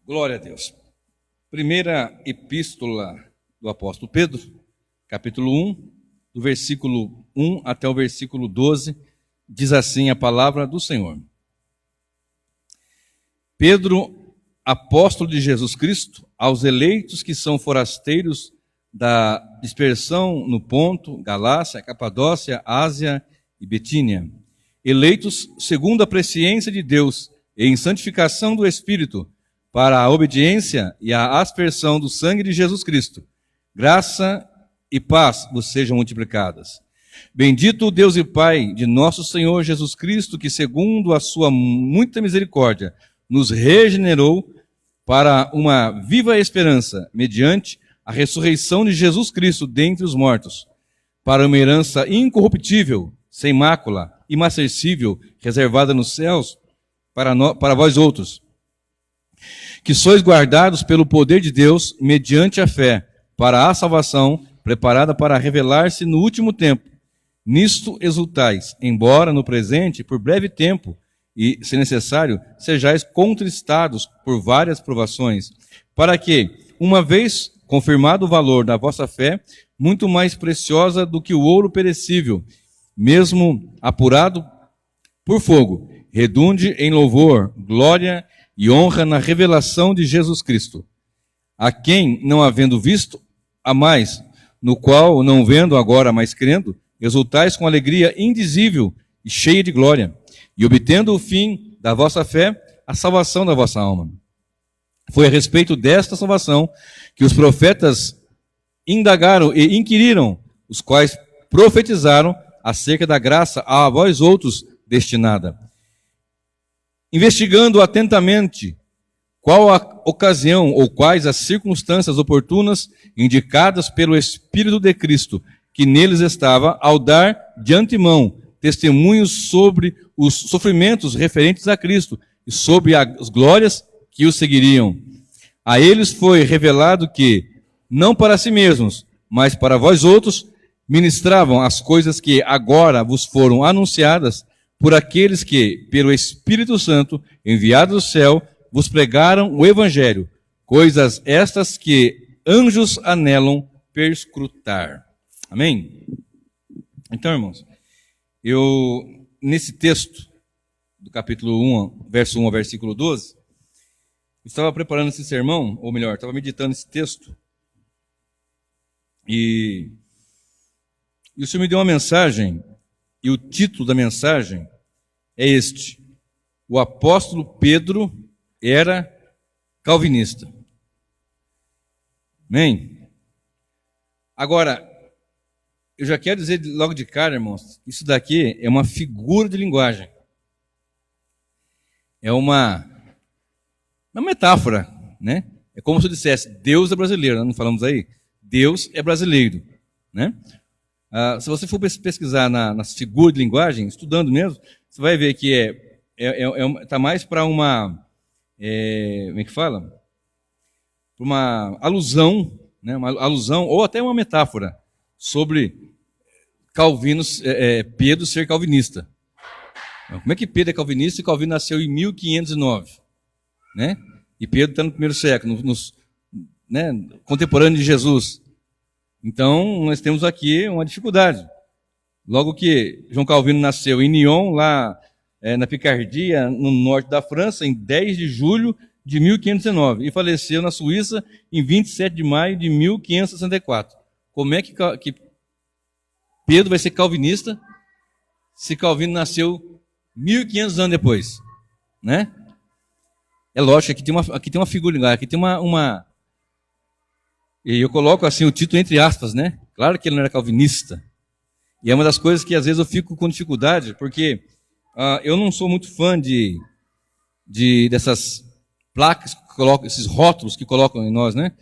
Glória a Deus. Primeira epístola do apóstolo Pedro, capítulo 1, do versículo 1 até o versículo 12, diz assim a palavra do Senhor. Pedro, apóstolo de Jesus Cristo, aos eleitos que são forasteiros da dispersão no Ponto, Galácia, Capadócia, Ásia e Betínia, eleitos segundo a presciência de Deus e em santificação do Espírito, para a obediência e a aspersão do sangue de Jesus Cristo. Graça e paz vos sejam multiplicadas. Bendito o Deus e Pai de nosso Senhor Jesus Cristo, que segundo a sua muita misericórdia, nos regenerou para uma viva esperança, mediante a ressurreição de Jesus Cristo dentre os mortos, para uma herança incorruptível, sem mácula, imacessível, reservada nos céus, para vós outros, que sois guardados pelo poder de Deus, mediante a fé, para a salvação, preparada para revelar-se no último tempo. Nisto exultais, embora no presente, por breve tempo, e, se necessário, sejais contristados por várias provações, para que, uma vez confirmado o valor da vossa fé, muito mais preciosa do que o ouro perecível, mesmo apurado por fogo, redunde em louvor, glória e honra na revelação de Jesus Cristo, a quem, não havendo visto, a mais, no qual, não vendo agora, mas crendo, exultais com alegria indizível e cheia de glória, e obtendo o fim da vossa fé, a salvação da vossa alma. Foi a respeito desta salvação que os profetas indagaram e inquiriram, os quais profetizaram acerca da graça a vós outros destinada, investigando atentamente qual a ocasião ou quais as circunstâncias oportunas indicadas pelo Espírito de Cristo, que neles estava, ao dar de antemão testemunhos sobre os sofrimentos referentes a Cristo e sobre as glórias que os seguiriam. A eles foi revelado que, não para si mesmos, mas para vós outros, ministravam as coisas que agora vos foram anunciadas por aqueles que, pelo Espírito Santo, enviado do céu, vos pregaram o Evangelho, coisas estas que anjos anelam perscrutar. Amém? Então, irmãos, nesse texto, do capítulo 1, verso 1 ao versículo 12, estava preparando esse sermão, ou melhor, estava meditando esse texto, e o Senhor me deu uma mensagem, e o título da mensagem é este: o apóstolo Pedro era calvinista. Amém? Agora, eu já quero dizer logo de cara, irmãos, isso daqui é uma figura de linguagem. É uma metáfora, né? É como se eu dissesse, Deus é brasileiro, nós não falamos aí? Deus é brasileiro, né? Se você for pesquisar nas figuras de linguagem, estudando mesmo, você vai ver que está mais para uma, como é que fala? Para uma alusão, né? Uma alusão ou até uma metáfora sobre Pedro ser calvinista. Como é que Pedro é calvinista e Calvino nasceu em 1509? Né? E Pedro está no primeiro século, né, contemporâneo de Jesus. Então, nós temos aqui uma dificuldade. Logo que João Calvino nasceu em Nyon, lá na Picardia, no norte da França, em 10 de julho de 1519, e faleceu na Suíça em 27 de maio de 1564. Como é que Pedro vai ser calvinista se Calvino nasceu 1500 anos depois? Né? É lógico, aqui tem uma figura, aqui tem uma... E eu coloco assim o título entre aspas, né? Claro que ele não era calvinista. E é uma das coisas que às vezes eu fico com dificuldade, porque eu não sou muito fã dessas placas que colocam, esses rótulos que colocam em nós, né?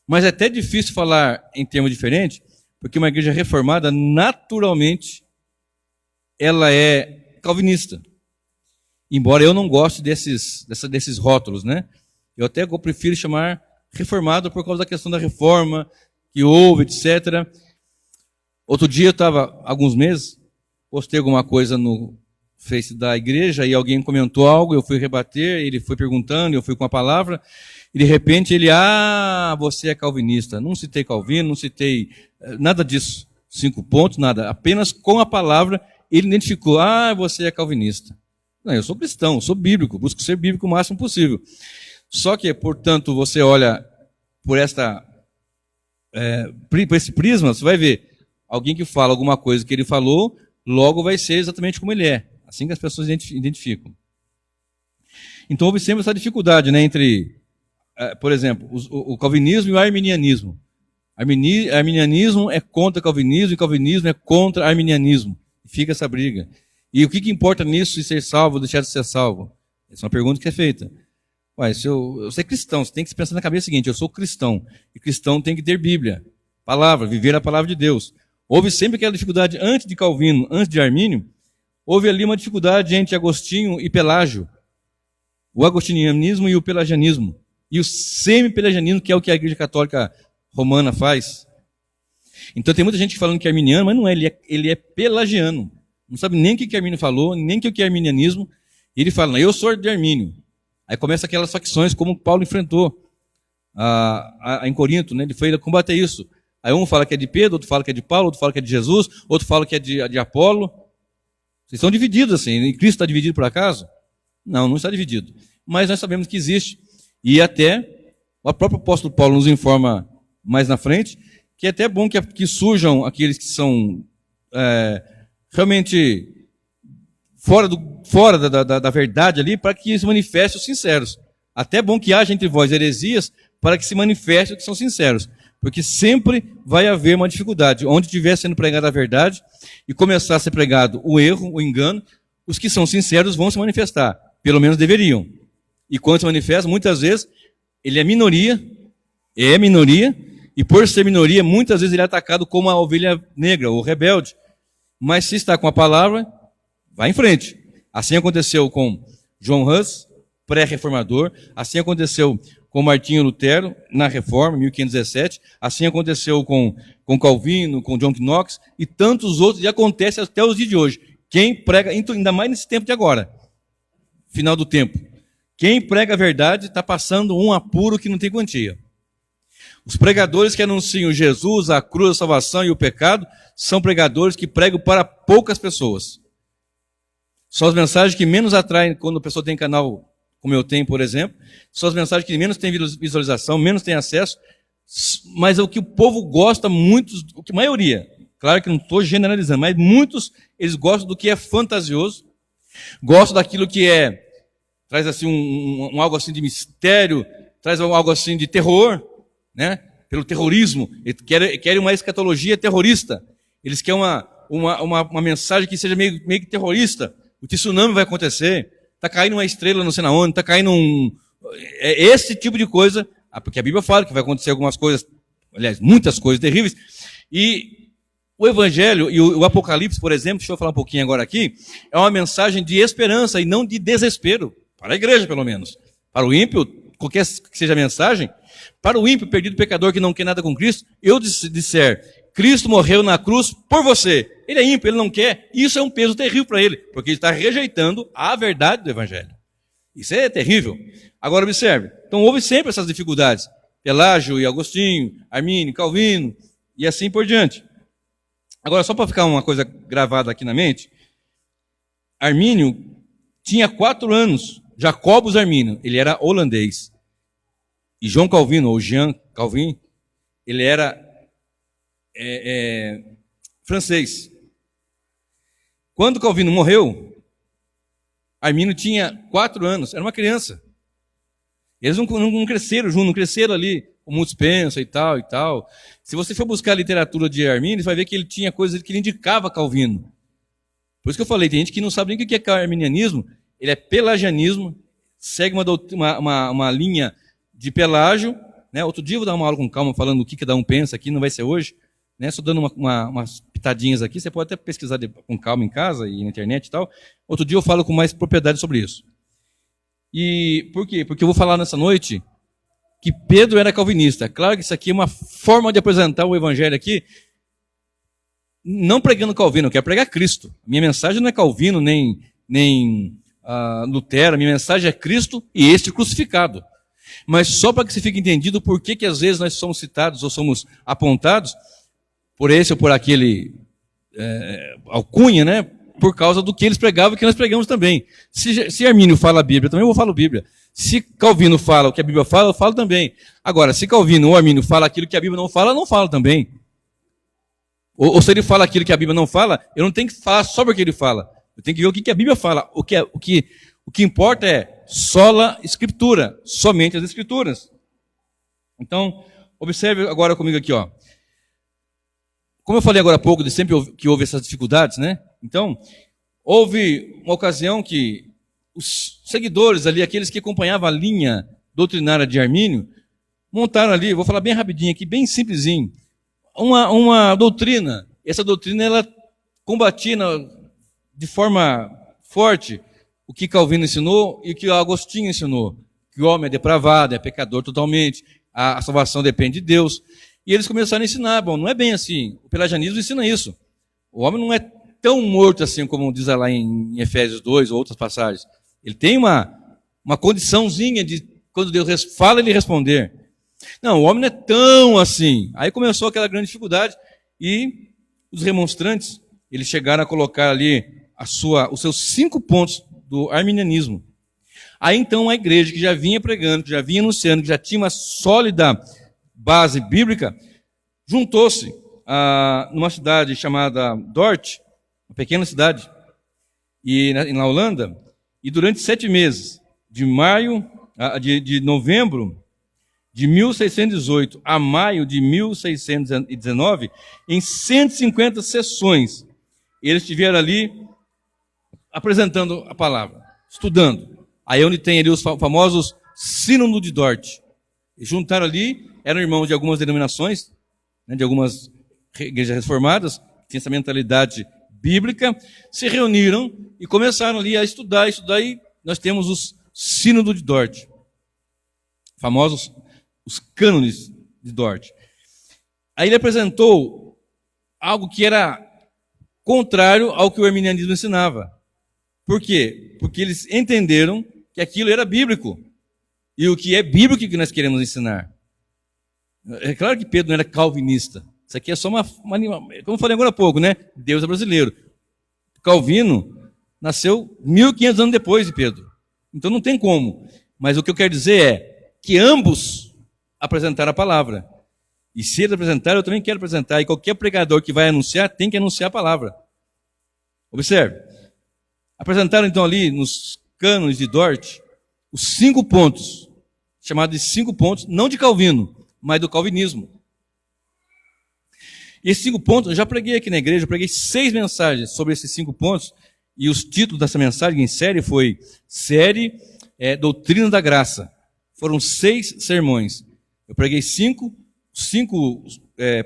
Mas é até difícil falar em termos diferentes, porque uma igreja reformada, naturalmente, ela é calvinista. Embora eu não goste desses rótulos, né? Eu até prefiro chamar reformado por causa da questão da reforma que houve, etc. Outro dia eu estava, alguns meses, postei alguma coisa no Face da igreja e alguém comentou algo, eu fui rebater, ele foi perguntando, eu fui com a palavra, e de repente ele, você é calvinista. Não citei Calvino, não citei nada disso, 5 pontos, nada. Apenas com a palavra ele identificou, você é calvinista. Não, eu sou cristão, sou bíblico, busco ser bíblico o máximo possível. Só que, portanto, você olha por esse prisma, você vai ver alguém que fala alguma coisa que ele falou, logo vai ser exatamente como ele é. Assim que as pessoas identificam. Então houve sempre essa dificuldade, né, entre, por exemplo, o calvinismo e o arminianismo. Arminianismo é contra o calvinismo e o calvinismo é contra o arminianismo. Fica essa briga. E o que importa nisso de ser salvo ou deixar de ser salvo? Essa é uma pergunta que é feita. Se você é cristão, você tem que pensar na cabeça o seguinte, eu sou cristão, e cristão tem que ter Bíblia, palavra, viver a palavra de Deus. Houve sempre aquela dificuldade antes de Calvino, antes de Armínio, houve ali uma dificuldade entre Agostinho e Pelágio. O agostinianismo e o pelagianismo. E o semi-pelagianismo, que é o que a Igreja Católica Romana faz. Então tem muita gente falando que é arminiano, mas não é, ele é pelagiano. Não sabe nem o que Armínio falou, nem o que é arminianismo. E ele fala, eu sou de Armínio. Aí começa aquelas facções como Paulo enfrentou em Corinto, né? Ele foi combater isso. Aí um fala que é de Pedro, outro fala que é de Paulo, outro fala que é de Jesus, outro fala que é de Apolo. Vocês estão divididos assim. E Cristo está dividido por acaso? Não está dividido. Mas nós sabemos que existe. E até o próprio apóstolo Paulo nos informa mais na frente que é até bom que surjam aqueles que são realmente fora da verdade ali, para que se manifestem os sinceros. Até bom que haja entre vós heresias, para que se manifestem os que são sinceros. Porque sempre vai haver uma dificuldade. Onde estiver sendo pregada a verdade e começar a ser pregado o erro, o engano, os que são sinceros vão se manifestar. Pelo menos deveriam. E quando se manifesta, muitas vezes, ele é minoria, e por ser minoria, muitas vezes ele é atacado como a ovelha negra, ou rebelde. Mas se está com a palavra, vai em frente. Assim aconteceu com John Hus, pré-reformador. Assim aconteceu com Martinho Lutero, na Reforma, 1517. Assim aconteceu com Calvino, com John Knox e tantos outros. E acontece até os dias de hoje. Quem prega, ainda mais nesse tempo de agora, final do tempo. Quem prega a verdade está passando um apuro que não tem quantia. Os pregadores que anunciam Jesus, a cruz, a salvação e o pecado, são pregadores que pregam para poucas pessoas. São as mensagens que menos atraem quando a pessoa tem canal, como eu tenho, por exemplo. São as mensagens que menos têm visualização, menos têm acesso. Mas é o que o povo gosta, muitos, a maioria, claro que não estou generalizando, mas muitos, eles gostam do que é fantasioso, gostam daquilo que traz assim algo assim de mistério, traz algo assim de terror, né? Pelo terrorismo. Eles querem uma escatologia terrorista. Eles querem uma mensagem que seja meio que terrorista. O tsunami vai acontecer, está caindo uma estrela não sei na onde, está caindo esse tipo de coisa, porque a Bíblia fala que vai acontecer algumas coisas, aliás, muitas coisas terríveis, e o Evangelho e o Apocalipse, por exemplo, deixa eu falar um pouquinho agora aqui, é uma mensagem de esperança e não de desespero, para a igreja pelo menos. Para o ímpio, qualquer que seja a mensagem, para o ímpio, perdido pecador que não quer nada com Cristo, eu disser, Cristo morreu na cruz por você. Ele é ímpio, ele não quer. Isso é um peso terrível para ele, porque ele está rejeitando a verdade do Evangelho. Isso é terrível. Agora observe, então houve sempre essas dificuldades. Pelágio e Agostinho, Armínio, Calvino, e assim por diante. Agora, só para ficar uma coisa gravada aqui na mente, Armínio tinha 4 anos, Jacobus Armínio, ele era holandês. E João Calvino, ou Jean Calvin, ele era francês. Quando Calvino morreu, Armínio tinha 4 anos, era uma criança. Eles não cresceram juntos, não cresceram ali, como muitos pensam e tal e tal. Se você for buscar a literatura de Armínio, você vai ver que ele tinha coisas que ele indicava Calvino. Por isso que eu falei, tem gente que não sabe nem o que é arminianismo, ele é pelagianismo, segue uma linha de Pelágio, né? Outro dia eu vou dar uma aula com calma falando o que cada um pensa aqui, não vai ser hoje, né? Só dando umas pitadinhas aqui, você pode até pesquisar com calma em casa e na internet e tal. Outro dia eu falo com mais propriedade sobre isso. E por quê? Porque eu vou falar nessa noite que Pedro era calvinista. Claro que isso aqui é uma forma de apresentar o evangelho aqui, não pregando Calvino, eu quero pregar Cristo. Minha mensagem não é Calvino, nem nem Lutero. A minha mensagem é Cristo e este crucificado. Mas só para que se fique entendido por que às vezes nós somos citados ou somos apontados por esse ou por aquele alcunha, né? Por causa do que eles pregavam e que nós pregamos também. Se Armínio fala a Bíblia, também eu vou falar a Bíblia. Se Calvino fala o que a Bíblia fala, eu falo também. Agora, se Calvino ou Armínio fala aquilo que a Bíblia não fala, eu não falo também. Ou se ele fala aquilo que a Bíblia não fala, eu não tenho que falar só porque ele fala. Eu tenho que ver o que a Bíblia fala. O que importa é sola Escritura, somente as Escrituras. Então, observe agora comigo aqui, ó. Como eu falei agora há pouco, de sempre que houve essas dificuldades, né? Então, houve uma ocasião que os seguidores ali, aqueles que acompanhavam a linha doutrinária de Armínio, montaram ali, vou falar bem rapidinho aqui, bem simplesinho, uma doutrina. Essa doutrina, ela combatia de forma forte o que Calvino ensinou e o que Agostinho ensinou, que o homem é depravado, é pecador totalmente, a salvação depende de Deus. E eles começaram a ensinar, bom, não é bem assim, o pelagianismo ensina isso. O homem não é tão morto assim, como diz lá em Efésios 2 ou outras passagens. Ele tem uma condiçãozinha de, quando Deus fala, ele responder. Não, o homem não é tão assim. Aí começou aquela grande dificuldade e os remonstrantes, eles chegaram a colocar ali os seus 5 pontos do arminianismo. Aí então a igreja que já vinha pregando, que já vinha anunciando, que já tinha uma sólida base bíblica, juntou-se numa cidade chamada Dort, uma pequena cidade, na Holanda, e durante 7 meses, de novembro de 1618 a maio de 1619, em 150 sessões, eles estiveram ali apresentando a palavra, estudando. Aí onde tem ali os famosos Sínodo de Dort. E juntaram ali, eram irmãos de algumas denominações, né, de algumas igrejas reformadas, que tinham essa mentalidade bíblica, se reuniram e começaram ali a estudar, e nós temos os Sínodo de Dort, famosos os cânones de Dort. Aí ele apresentou algo que era contrário ao que o arminianismo ensinava. Por quê? Porque eles entenderam que aquilo era bíblico. E o que é bíblico que nós queremos ensinar. É claro que Pedro não era calvinista. Isso aqui é só como eu falei agora há pouco, né? Deus é brasileiro. Calvino nasceu 1500 anos depois de Pedro. Então não tem como. Mas o que eu quero dizer é que ambos apresentaram a palavra. E se eles apresentaram, eu também quero apresentar. E qualquer pregador que vai anunciar, tem que anunciar a palavra. Observe. Apresentaram então ali nos cânones de Dort os 5 pontos, chamados de 5 pontos, não de Calvino, mas do calvinismo. E esses 5 pontos, eu já preguei aqui na igreja, eu preguei 6 mensagens sobre esses 5 pontos, e os títulos dessa mensagem em série foi Doutrina da Graça. Foram 6 sermões. Eu preguei 5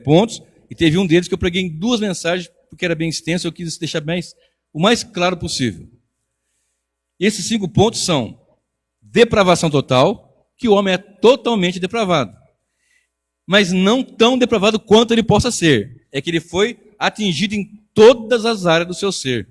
pontos, e teve um deles que eu preguei em 2 mensagens, porque era bem extenso, eu quis deixar o mais claro possível. E esses 5 pontos são depravação total, que o homem é totalmente depravado. Mas não tão depravado quanto ele possa ser. É que ele foi atingido em todas as áreas do seu ser.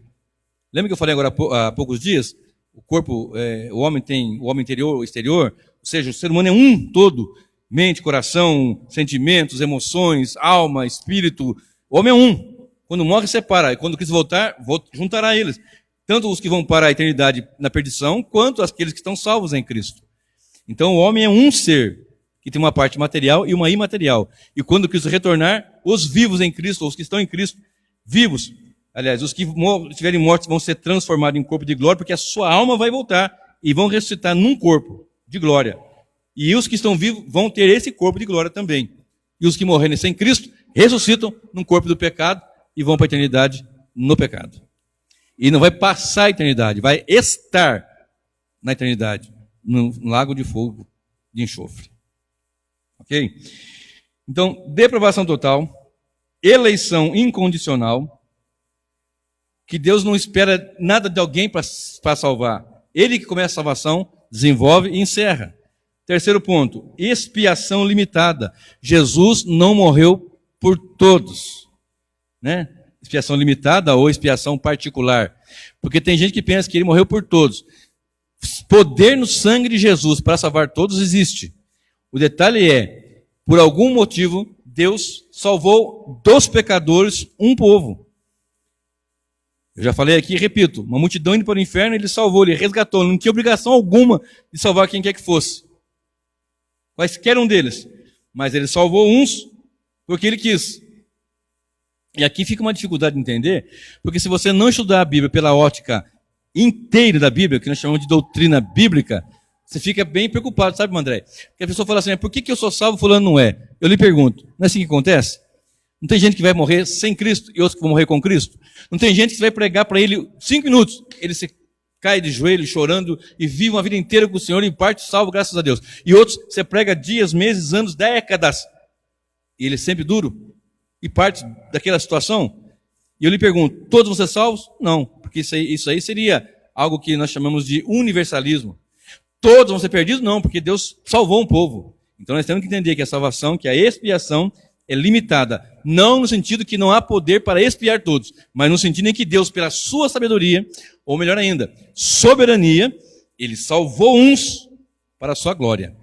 Lembra que eu falei agora há poucos dias? O corpo, o homem tem o homem interior, o exterior, ou seja, o ser humano é um todo. Mente, coração, sentimentos, emoções, alma, espírito. O homem é um. Quando morre, separa. E quando Cristo voltar, juntará eles. Tanto os que vão para a eternidade na perdição, quanto aqueles que estão salvos em Cristo. Então o homem é um ser, que tem uma parte material e uma imaterial. E quando Cristo retornar, os vivos em Cristo, ou os que estão em Cristo, vivos, aliás, os que estiverem mortos vão ser transformados em corpo de glória, porque a sua alma vai voltar e vão ressuscitar num corpo de glória. E os que estão vivos vão ter esse corpo de glória também. E os que morrerem sem Cristo, ressuscitam num corpo do pecado e vão para a eternidade no pecado. E não vai passar a eternidade, vai estar na eternidade, no lago de fogo de enxofre. Ok? Então, depravação total, eleição incondicional, que Deus não espera nada de alguém para salvar. Ele que começa a salvação, desenvolve e encerra. Terceiro ponto, expiação limitada. Jesus não morreu por todos, né? expiação limitada ou expiação particular. Porque tem gente que pensa que ele morreu por todos. Poder no sangue de Jesus para salvar todos existe. O detalhe é, por algum motivo, Deus salvou dos pecadores um povo. Eu já falei aqui e repito, uma multidão indo para o inferno, ele salvou, ele resgatou, não tinha obrigação alguma de salvar quem quer que fosse. Quaisquer um deles. Mas ele salvou uns porque ele quis. E aqui fica uma dificuldade de entender, porque se você não estudar a Bíblia pela ótica inteira da Bíblia, que nós chamamos de doutrina bíblica, você fica bem preocupado, sabe, André? Porque a pessoa fala assim, por que eu sou salvo, fulano não é? Eu lhe pergunto, não é assim que acontece? Não tem gente que vai morrer sem Cristo e outros que vão morrer com Cristo? Não tem gente que vai pregar para ele 5 minutos, ele se cai de joelho chorando e vive uma vida inteira com o Senhor e em parte salvo, graças a Deus. E outros, você prega dias, meses, anos, décadas, e ele é sempre duro e parte daquela situação. E eu lhe pergunto, todos vão ser salvos? Não, porque isso aí seria algo que nós chamamos de universalismo. Todos vão ser perdidos? Não, porque Deus salvou um povo. Então nós temos que entender que a salvação, que a expiação é limitada. Não no sentido que não há poder para expiar todos, mas no sentido em que Deus, pela sua sabedoria, ou melhor ainda, soberania, ele salvou uns para a sua glória.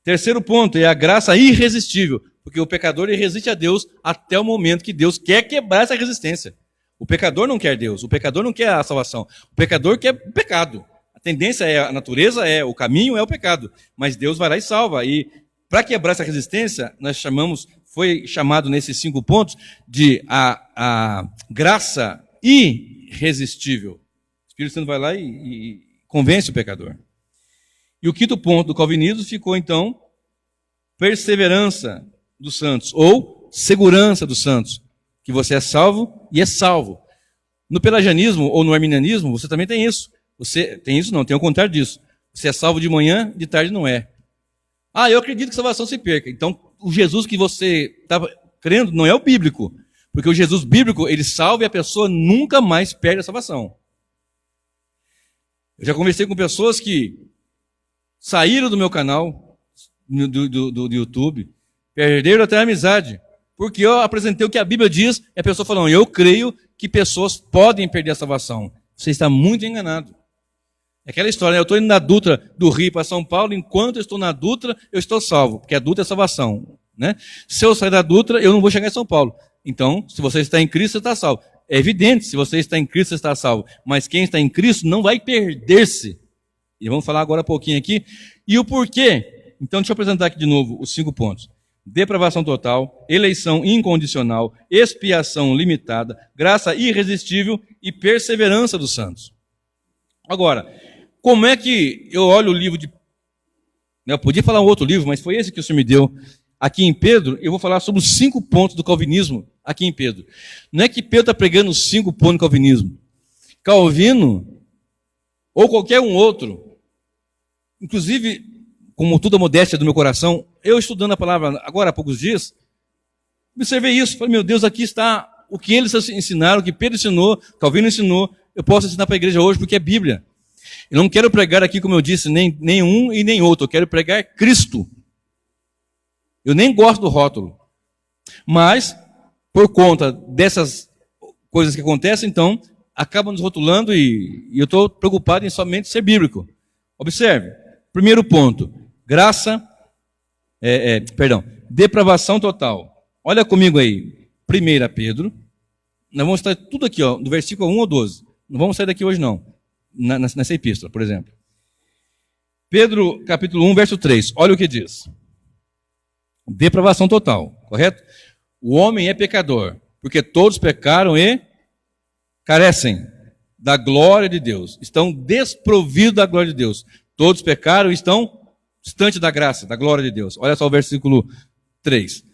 Terceiro ponto é a graça irresistível, porque o pecador ele resiste a Deus até o momento que Deus quer quebrar essa resistência. O pecador não quer Deus, o pecador não quer a salvação, o pecador quer o pecado. A tendência é, a natureza é, o caminho é o pecado, mas Deus vai lá e salva. E para quebrar essa resistência, foi chamado nesses 5 pontos de a graça irresistível. O Espírito Santo vai lá e convence o pecador. E o 5º ponto do calvinismo ficou então perseverança dos santos, ou segurança dos santos, que você é salvo e é salvo. No pelagianismo ou no arminianismo, você também tem isso. Você tem isso? Não, tem o contrário disso. Você é salvo de manhã, de tarde não é. Eu acredito que salvação se perca. Então, o Jesus que você estava crendo não é o bíblico. Porque o Jesus bíblico, ele salva e a pessoa nunca mais perde a salvação. Eu já conversei com pessoas que saíram do meu canal, do YouTube, perderam até a amizade. Porque eu apresentei o que a Bíblia diz e a pessoa falou, eu creio que pessoas podem perder a salvação. Você está muito enganado. É aquela história, eu estou indo na Dutra do Rio para São Paulo, enquanto eu estou na Dutra, eu estou salvo, porque a Dutra é salvação. Né? Se eu sair da Dutra, eu não vou chegar em São Paulo. Então, se você está em Cristo, você está salvo. É evidente, se você está em Cristo, você está salvo. Mas quem está em Cristo não vai perder-se. E vamos falar agora um pouquinho aqui. E o porquê? Então, deixa eu apresentar aqui de novo os 5 pontos. Depravação total, eleição incondicional, expiação limitada, graça irresistível e perseverança dos santos. Agora, como é que eu olho o livro de... Eu podia falar um outro livro, mas foi esse que o Senhor me deu. Aqui em Pedro, eu vou falar sobre os 5 pontos do calvinismo, aqui em Pedro. Não é que Pedro está pregando os 5 pontos do calvinismo. Calvino, ou qualquer um outro, inclusive, como toda a modéstia do meu coração, eu estudando a palavra agora há poucos dias, observei isso, falei, meu Deus, aqui está o que eles ensinaram, o que Pedro ensinou, Calvino ensinou, eu posso ensinar para a igreja hoje, porque é Bíblia. Eu não quero pregar aqui, como eu disse, nem um e nem outro, eu quero pregar Cristo. Eu nem gosto do rótulo. Mas, por conta dessas coisas que acontecem, então, acabam nos rotulando e eu estou preocupado em somente ser bíblico. Observe, primeiro ponto, depravação total. Olha comigo aí, 1 Pedro, nós vamos estar tudo aqui, do versículo 1 ao 12. Não vamos sair daqui hoje não, nessa epístola, por exemplo. Pedro, capítulo 1, verso 3, olha o que diz. Depravação total, correto? O homem é pecador, porque todos pecaram e carecem da glória de Deus. Estão desprovidos da glória de Deus. Todos pecaram e estão distantes da graça, da glória de Deus. Olha só o versículo 3.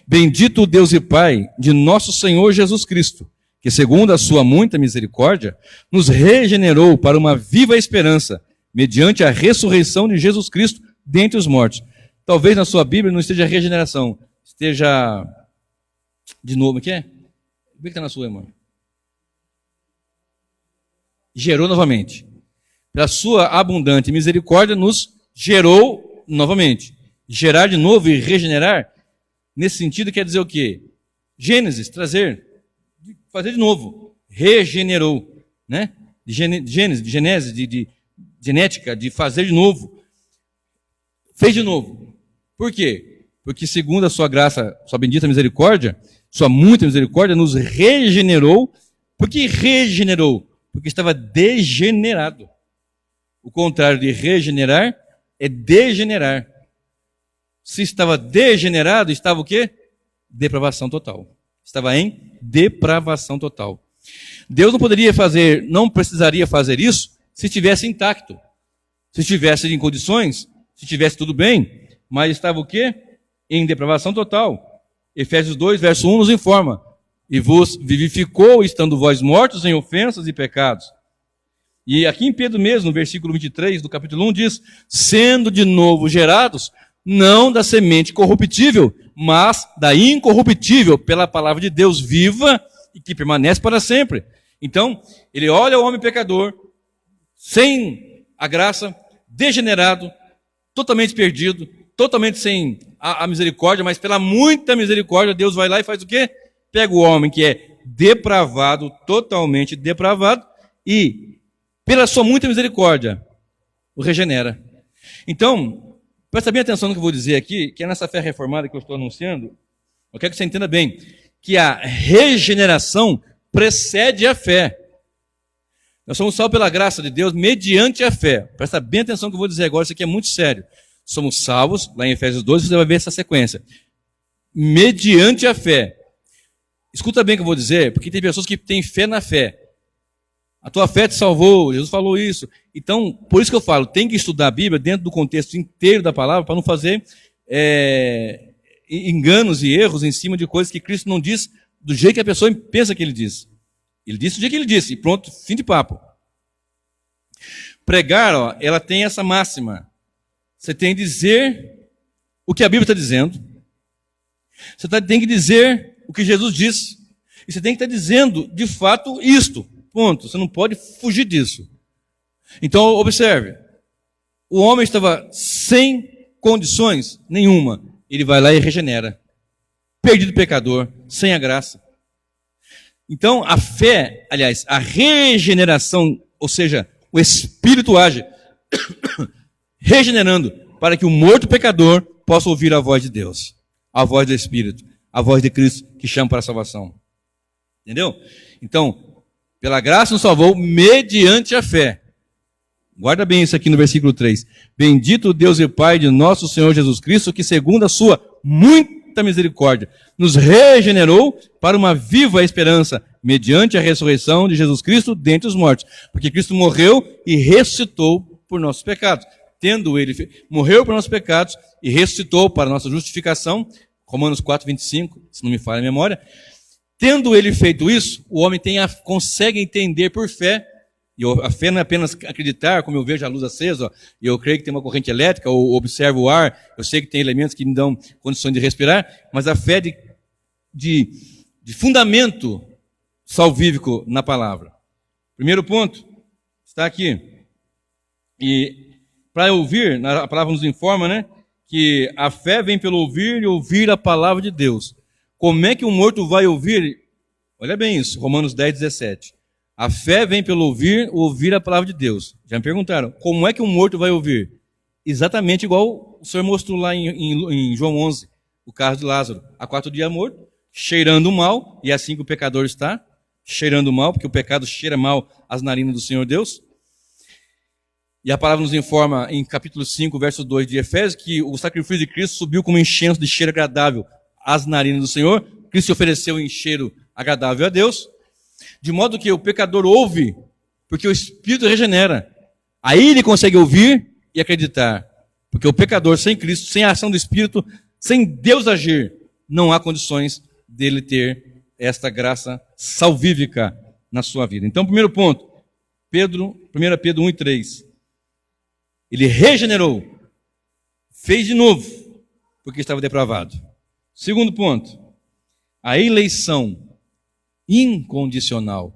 Bendito o Deus e Pai de nosso Senhor Jesus Cristo, que segundo a sua muita misericórdia, nos regenerou para uma viva esperança, mediante a ressurreição de Jesus Cristo dentre os mortos. Talvez na sua Bíblia não esteja regeneração, esteja de novo, o que é? O que está na sua, irmão? Gerou novamente. Pela sua abundante misericórdia, nos gerou novamente. Gerar de novo e regenerar, nesse sentido, quer dizer o quê? Gênesis, trazer, fazer de novo. Regenerou, né? De genética, de fazer de novo. Fez de novo. Por quê? Porque segundo a sua graça, sua bendita misericórdia, sua muita misericórdia, nos regenerou. Por que regenerou? Porque estava degenerado. O contrário de regenerar é degenerar. Se estava degenerado, estava o quê? Depravação total. Estava em depravação total. Deus não precisaria fazer isso se estivesse intacto. Se estivesse em condições, se estivesse tudo bem, mas estava o quê? Em depravação total. Efésios 2, verso 1 nos informa: e vos vivificou, estando vós mortos em ofensas e pecados. E aqui em Pedro mesmo, no versículo 23 do capítulo 1, diz: sendo de novo gerados, não da semente corruptível, mas da incorruptível, pela palavra de Deus viva e que permanece para sempre. Então, ele olha o homem pecador, sem a graça, degenerado, totalmente perdido, totalmente sem a misericórdia, mas pela muita misericórdia, Deus vai lá e faz o quê? Pega o homem que é depravado, totalmente depravado, e pela sua muita misericórdia, o regenera. Então, presta bem atenção no que eu vou dizer aqui, que é nessa fé reformada que eu estou anunciando, eu quero que você entenda bem, que a regeneração precede a fé. Nós somos salvos pela graça de Deus mediante a fé. Presta bem atenção no que eu vou dizer agora, isso aqui é muito sério. Somos salvos, lá em Efésios 12, você vai ver essa sequência. Mediante a fé. Escuta bem o que eu vou dizer, porque tem pessoas que têm fé na fé. A tua fé te salvou, Jesus falou isso. Então, por isso que eu falo, tem que estudar a Bíblia dentro do contexto inteiro da palavra, para não fazer enganos e erros em cima de coisas que Cristo não diz do jeito que a pessoa pensa que ele diz. Ele disse do jeito que ele disse, e pronto, fim de papo. Pregar, ó, ela tem essa máxima. Você tem que dizer o que a Bíblia está dizendo. Você tem que dizer o que Jesus disse. E você tem que estar dizendo, de fato, isto. Ponto. Você não pode fugir disso. Então, observe. O homem estava sem condições nenhuma. Ele vai lá e regenera. Perdido pecador, sem a graça. Então, a fé, aliás, a regeneração, ou seja, o Espírito age, regenerando, para que o morto pecador possa ouvir a voz de Deus, a voz do Espírito, a voz de Cristo que chama para a salvação. Entendeu? Então, pela graça nos salvou mediante a fé. Guarda bem isso aqui no versículo 3. Bendito Deus e Pai de nosso Senhor Jesus Cristo, que segundo a sua muita misericórdia, nos regenerou para uma viva esperança, mediante a ressurreição de Jesus Cristo dentre os mortos. Porque Cristo morreu e ressuscitou por nossos pecados. Tendo ele morreu por nossos pecados e ressuscitou para nossa justificação, Romanos 4, 25, se não me falha a memória. Tendo ele feito isso, o homem consegue entender por fé. E a fé não é apenas acreditar, como eu vejo a luz acesa, e eu creio que tem uma corrente elétrica, ou observo o ar, eu sei que tem elementos que me dão condições de respirar, mas a fé de fundamento salvífico na palavra. Primeiro ponto, está aqui. E para ouvir, a palavra nos informa, né, que a fé vem pelo ouvir e ouvir a palavra de Deus. Como é que um morto vai ouvir? Olha bem isso, Romanos 10, 17. A fé vem pelo ouvir a palavra de Deus. Já me perguntaram, como é que um morto vai ouvir? Exatamente igual o Senhor mostrou lá em João 11, o caso de Lázaro. Há 4 dias morto, cheirando mal, e é assim que o pecador está, cheirando mal, porque o pecado cheira mal as narinas do Senhor Deus. E a palavra nos informa em capítulo 5, verso 2 de Efésios, que o sacrifício de Cristo subiu como incenso de cheiro agradável às narinas do Senhor. Cristo ofereceu em cheiro agradável a Deus. De modo que o pecador ouve, porque o Espírito regenera. Aí ele consegue ouvir e acreditar. Porque o pecador sem Cristo, sem a ação do Espírito, sem Deus agir, não há condições dele ter esta graça salvífica na sua vida. Então, primeiro ponto, 1 Pedro 1 e 3. Ele regenerou, fez de novo, porque estava depravado. Segundo ponto, a eleição incondicional.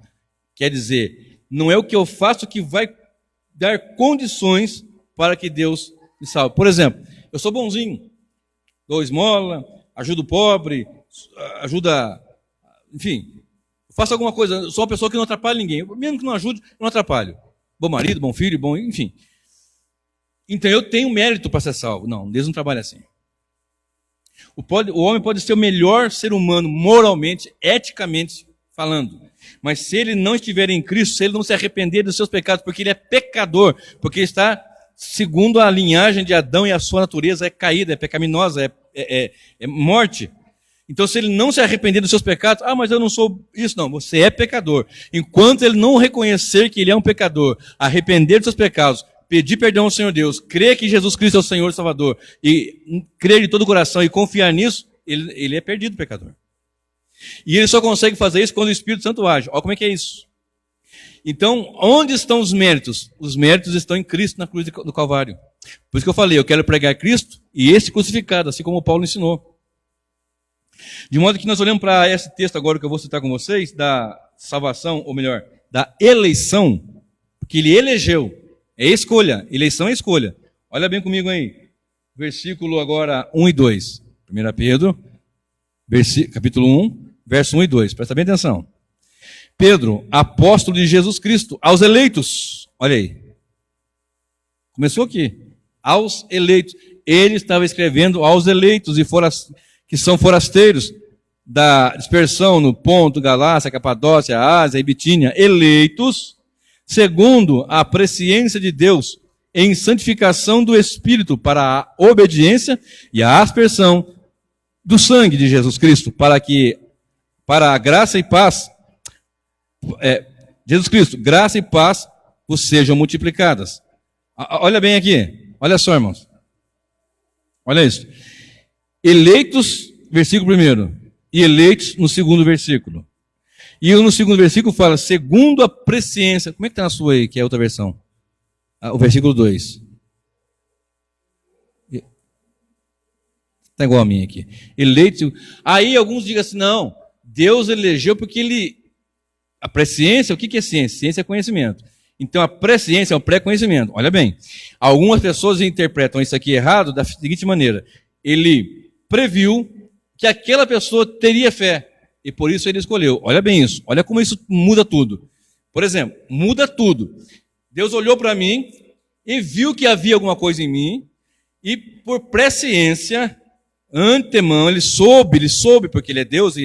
Quer dizer, não é o que eu faço que vai dar condições para que Deus me salve. Por exemplo, eu sou bonzinho, dou esmola, ajudo o pobre, ajudo enfim, eu faço alguma coisa, eu sou uma pessoa que não atrapalha ninguém. Mesmo que não ajude, eu não atrapalho. Bom marido, bom filho, bom, enfim. Então eu tenho mérito para ser salvo. Não, Deus não trabalha assim. O homem pode ser o melhor ser humano, moralmente, eticamente falando. Mas se ele não estiver em Cristo, se ele não se arrepender dos seus pecados, porque ele é pecador, porque ele está segundo a linhagem de Adão e a sua natureza é caída, é pecaminosa, é morte. Então, se ele não se arrepender dos seus pecados, mas eu não sou isso, não, você é pecador. Enquanto ele não reconhecer que ele é um pecador, arrepender dos seus pecados, pedir perdão ao Senhor Deus, crer que Jesus Cristo é o Senhor e Salvador, e crer de todo o coração e confiar nisso, ele é perdido pecador. E ele só consegue fazer isso quando o Espírito Santo age. Olha como é que é isso. Então, onde estão os méritos? Os méritos estão em Cristo na cruz do Calvário. Por isso que eu falei, eu quero pregar Cristo e esse crucificado, assim como Paulo ensinou. De modo que nós olhamos para esse texto agora que eu vou citar com vocês, da salvação, ou melhor, da eleição, porque ele elegeu, é escolha, eleição é escolha. Olha bem comigo aí, versículo agora 1 e 2, 1 Pedro, capítulo 1, verso 1 e 2, presta bem atenção. Pedro, apóstolo de Jesus Cristo, aos eleitos, olha aí, começou aqui, aos eleitos, ele estava escrevendo aos eleitos que são forasteiros da dispersão no Ponto, Galácia, Capadócia, Ásia e Bitínia, eleitos segundo a presciência de Deus em santificação do Espírito para a obediência e a aspersão do sangue de Jesus Cristo, para a graça e paz, Jesus Cristo, graça e paz vos sejam multiplicadas. Olha bem aqui, olha só, irmãos, olha isso. Eleitos, versículo 1, e eleitos no segundo versículo. E no segundo versículo fala, segundo a presciência. Como é que está na sua aí, que é a outra versão? O versículo 2. Está igual a minha aqui. Eleitos. Aí alguns digam assim, não, Deus elegeu porque a presciência, o que é ciência? Ciência é conhecimento. Então a presciência é o pré-conhecimento. Olha bem, algumas pessoas interpretam isso aqui errado da seguinte maneira. Ele previu que aquela pessoa teria fé, e por isso ele escolheu. Olha bem isso, olha como isso muda tudo. Por exemplo, muda tudo. Deus olhou para mim e viu que havia alguma coisa em mim, e por presciência, antemão, ele soube, porque ele é Deus e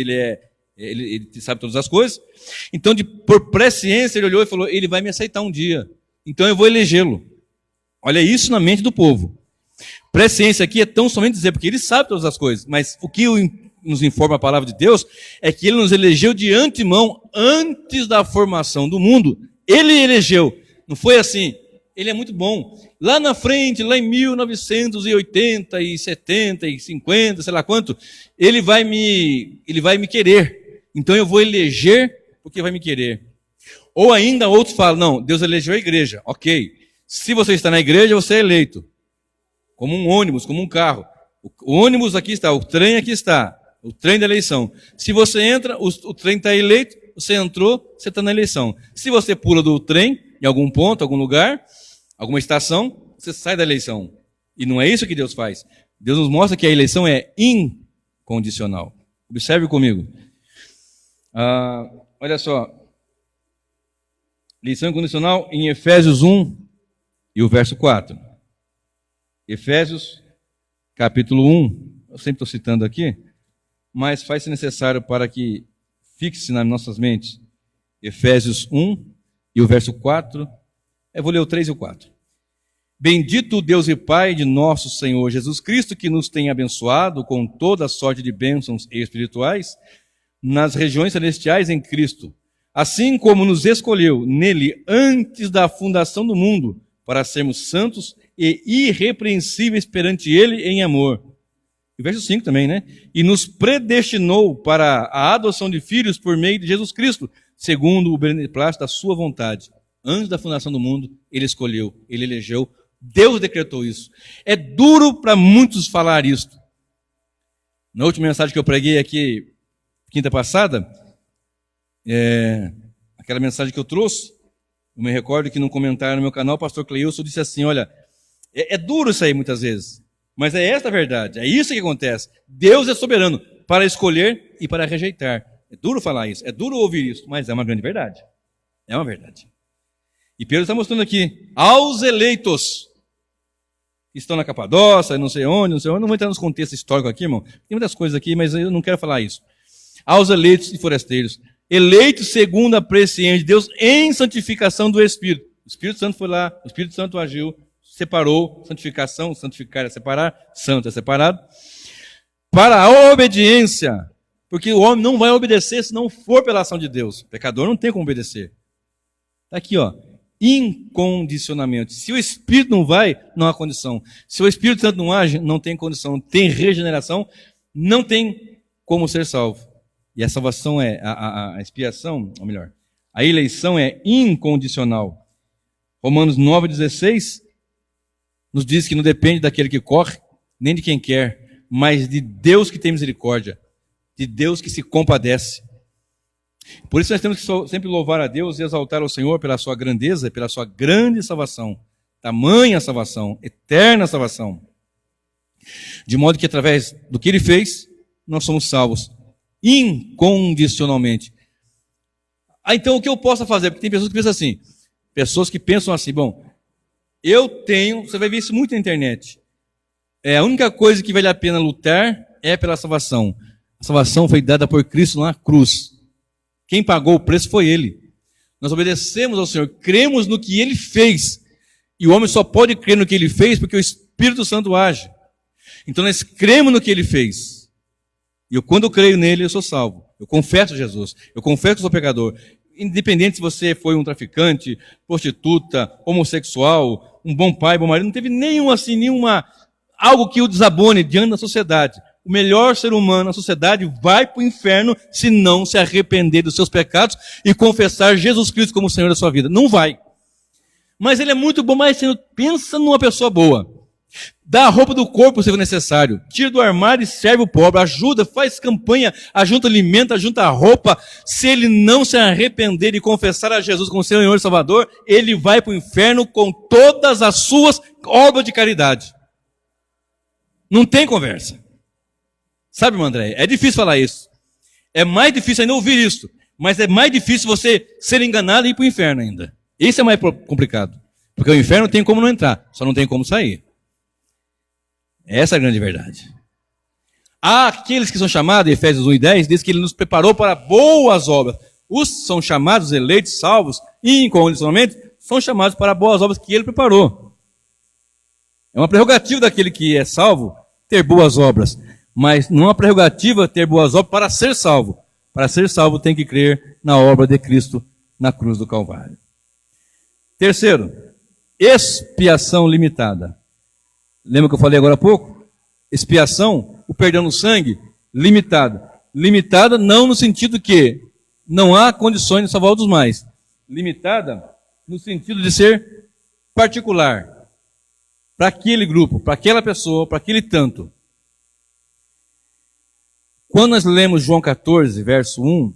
ele sabe todas as coisas. Então, por presciência, ele olhou e falou, ele vai me aceitar um dia, então eu vou elegê-lo. Olha isso na mente do povo. Presciência aqui é tão somente dizer, porque ele sabe todas as coisas, mas o que nos informa a palavra de Deus é que ele nos elegeu de antemão, antes da formação do mundo. Ele elegeu, não foi assim, ele é muito bom. Lá na frente, lá em 1980 e 70 e 50, sei lá quanto, ele vai me querer. Então eu vou eleger porque vai me querer. Ou ainda outros falam, não, Deus elegeu a igreja. Ok, se você está na igreja, você é eleito. Como um ônibus, como um carro. O ônibus aqui está, o trem aqui está, o trem da eleição. Se você entra, o trem está eleito, você entrou, você está na eleição. Se você pula do trem, em algum ponto, algum lugar, alguma estação, você sai da eleição. E não é isso que Deus faz. Deus nos mostra que a eleição é incondicional. Observe comigo. Olha só. Eleição incondicional em Efésios 1 e o verso 4. Efésios, capítulo 1, eu sempre estou citando aqui, mas faz-se necessário para que fixe nas nossas mentes. Efésios 1 e o verso 4, eu vou ler o 3 e o 4. Bendito o Deus e Pai de nosso Senhor Jesus Cristo, que nos tem abençoado com toda a sorte de bênçãos espirituais nas regiões celestiais em Cristo, assim como nos escolheu nele antes da fundação do mundo, para sermos santos e irrepreensíveis perante ele em amor. E o verso 5 também, né? E nos predestinou para a adoção de filhos por meio de Jesus Cristo, segundo o beneplácito da sua vontade. Antes da fundação do mundo, ele escolheu, ele elegeu, Deus decretou isso. É duro para muitos falar isto. Na última mensagem que eu preguei aqui, quinta passada, aquela mensagem que eu trouxe, eu me recordo que num comentário no meu canal, o pastor Cleilson disse assim, olha, é duro isso aí muitas vezes, mas é esta a verdade, é isso que acontece. Deus é soberano para escolher e para rejeitar. É duro falar isso, é duro ouvir isso, mas é uma grande verdade. É uma verdade. E Pedro está mostrando aqui, aos eleitos, que estão na Capadócia, não sei onde, não vou entrar nos contextos históricos aqui, irmão. Tem muitas coisas aqui, mas eu não quero falar isso. Aos eleitos e forasteiros, eleitos segundo a presciência de Deus em santificação do Espírito. O Espírito Santo foi lá, o Espírito Santo agiu, separou, santificação, santificar é separar, santo é separado, para a obediência, porque o homem não vai obedecer se não for pela ação de Deus. O pecador não tem como obedecer. Está aqui, ó, incondicionamento. Se o Espírito não vai, não há condição. Se o Espírito Santo não age, não tem condição. Tem regeneração, não tem como ser salvo. E a salvação é, a expiação, ou melhor, a eleição é incondicional. Romanos 9,16 nos diz que não depende daquele que corre, nem de quem quer, mas de Deus que tem misericórdia, de Deus que se compadece. Por isso nós temos que sempre louvar a Deus e exaltar ao Senhor pela sua grandeza, pela sua grande salvação, tamanha salvação, eterna salvação. De modo que através do que Ele fez, nós somos salvos incondicionalmente. Então o que eu posso fazer? Porque tem pessoas que pensam assim, bom, eu tenho, você vai ver isso muito na internet, a única coisa que vale a pena lutar é pela salvação. A salvação foi dada por Cristo na cruz. Quem pagou o preço foi Ele. Nós obedecemos ao Senhor, cremos no que Ele fez. E o homem só pode crer no que Ele fez porque o Espírito Santo age. Então nós cremos no que Ele fez. E quando eu creio nele, eu sou salvo. Eu confesso Jesus. Eu confesso que sou pecador. Independente se você foi um traficante, prostituta, homossexual, um bom pai, bom marido, não teve algo que o desabone diante da sociedade. O melhor ser humano na sociedade vai para o inferno se não se arrepender dos seus pecados e confessar Jesus Cristo como Senhor da sua vida. Não vai. Mas ele é muito bom, mas pensa numa pessoa boa. Dá a roupa do corpo se for necessário. Tira do armário e serve o pobre. Ajuda, faz campanha, ajunta alimento, ajunta roupa. Se ele não se arrepender e confessar a Jesus como Senhor e Salvador, ele vai para o inferno com todas as suas obras de caridade. Não tem conversa. Sabe, irmão André, é difícil falar isso. É mais difícil ainda ouvir isso. Mas é mais difícil você ser enganado e ir para o inferno ainda. Isso é mais complicado. Porque o inferno tem como não entrar, só não tem como sair. Essa é a grande verdade. Há aqueles que são chamados, Efésios 1:10, diz que Ele nos preparou para boas obras. Os são chamados, eleitos, salvos, incondicionalmente, são chamados para boas obras que Ele preparou. É uma prerrogativa daquele que é salvo ter boas obras. Mas não é uma prerrogativa ter boas obras para ser salvo. Para ser salvo tem que crer na obra de Cristo na cruz do Calvário. Terceiro, expiação limitada. Lembra que eu falei agora há pouco? Expiação, o perdão no sangue, limitada. Limitada não no sentido que não há condições de salvar outros mais. Limitada no sentido de ser particular. Para aquele grupo, para aquela pessoa, para aquele tanto. Quando nós lemos João 14, verso 1,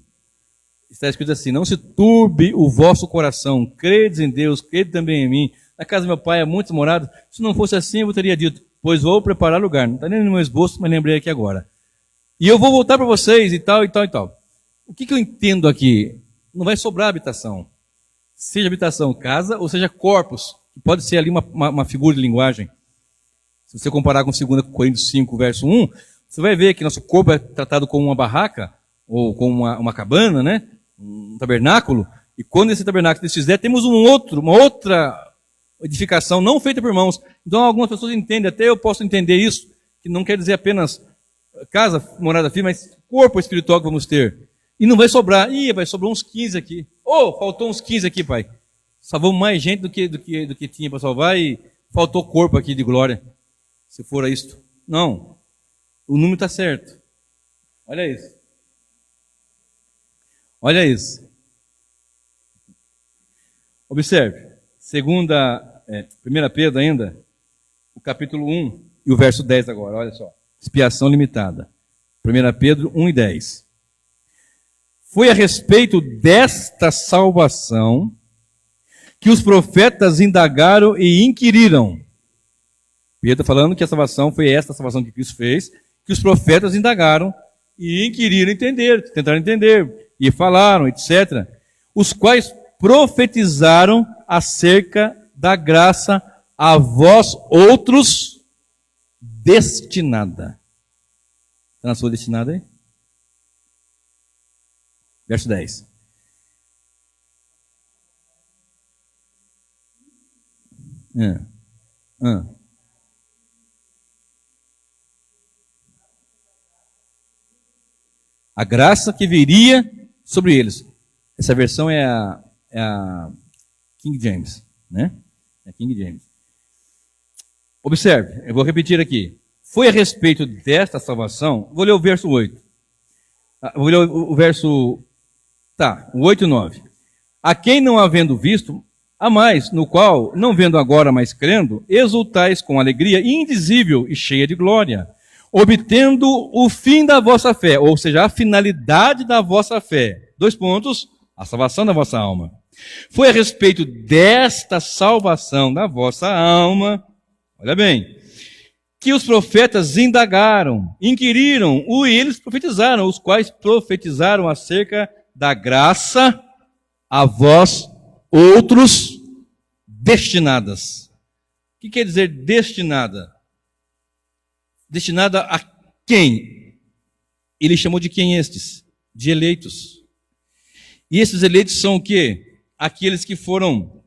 está escrito assim: não se turbe o vosso coração, credes em Deus, crede também em mim. Na casa do meu pai há muitas moradas. Se não fosse assim, eu teria dito, pois vou preparar lugar. Não está nem no meu esboço, mas lembrei aqui agora. E eu vou voltar para vocês e tal, e tal, e tal. O que eu entendo aqui? Não vai sobrar habitação. Seja habitação casa, ou seja corpos. Que pode ser ali uma figura de linguagem. Se você comparar com 2 Coríntios 5, verso 1, você vai ver que nosso corpo é tratado como uma barraca, ou como uma cabana, né? Um tabernáculo. E quando esse tabernáculo se fizer, temos uma outra edificação não feita por mãos. Então algumas pessoas entendem, até eu posso entender isso, que não quer dizer apenas casa, morada firme, mas corpo espiritual que vamos ter. E não vai sobrar. Vai sobrar uns 15 aqui. Faltou uns 15 aqui, pai. Salvamos mais gente do que tinha para salvar e faltou corpo aqui de glória. Se for isto. Não. O número está certo. Olha isso. Olha isso. Observe. 1 Pedro ainda, o capítulo 1 e o verso 10 agora, olha só. Expiação limitada. 1 Pedro 1:10. Foi a respeito desta salvação que os profetas indagaram e inquiriram. Pedro está falando que a salvação foi esta salvação que Cristo fez, que os profetas indagaram e inquiriram entender, tentaram entender, e falaram, etc. Os quais profetizaram acerca da graça a vós outros destinada. Está na sua destinada aí? Verso 10. A graça que viria sobre eles. Essa versão é a King James, né? É King James. Observe, eu vou repetir aqui. Foi a respeito desta salvação, vou ler o verso 8. Vou ler o verso, o 8 e 9. A quem não havendo visto, a mais, no qual, não vendo agora, mas crendo, exultais com alegria indizível e cheia de glória, obtendo o fim da vossa fé, ou seja, a finalidade da vossa fé. 2 pontos, a salvação da vossa alma. Foi a respeito desta salvação da vossa alma, olha bem, que os profetas indagaram, inquiriram, e eles profetizaram, os quais profetizaram acerca da graça a vós outros destinadas. O que quer dizer destinada? Destinada a quem? Ele chamou de quem estes? De eleitos. E esses eleitos são o quê? Aqueles que foram,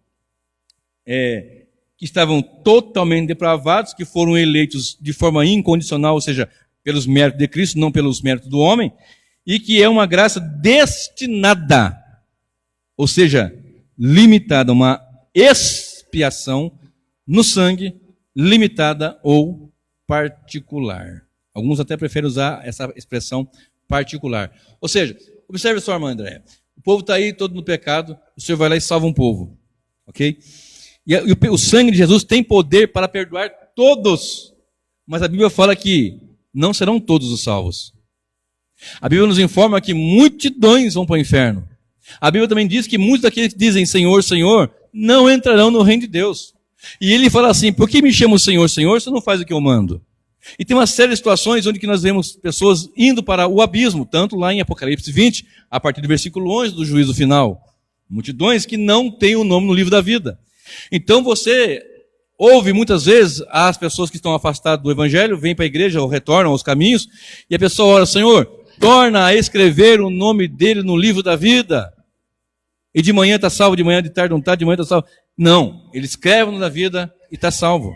que estavam totalmente depravados, que foram eleitos de forma incondicional, ou seja, pelos méritos de Cristo, não pelos méritos do homem, e que é uma graça destinada, ou seja, limitada, uma expiação no sangue, limitada ou particular. Alguns até preferem usar essa expressão particular. Ou seja, observe só, irmã Andréia. O povo está aí todo no pecado, o Senhor vai lá e salva um povo. Ok? E o sangue de Jesus tem poder para perdoar todos. Mas a Bíblia fala que não serão todos os salvos. A Bíblia nos informa que multidões vão para o inferno. A Bíblia também diz que muitos daqueles que dizem Senhor, Senhor, não entrarão no reino de Deus. E ele fala assim, por que me chama o Senhor, Senhor, se não faz o que eu mando? E tem uma série de situações onde que nós vemos pessoas indo para o abismo, tanto lá em Apocalipse 20, a partir do versículo 11 do juízo final. Multidões que não têm o nome no livro da vida. Então você ouve muitas vezes as pessoas que estão afastadas do evangelho, vêm para a igreja ou retornam aos caminhos, e a pessoa ora, Senhor, torna a escrever o nome dele no livro da vida. E de manhã está salvo, de manhã, de tarde não está, de manhã está salvo. Não, ele escreve no da vida e está salvo.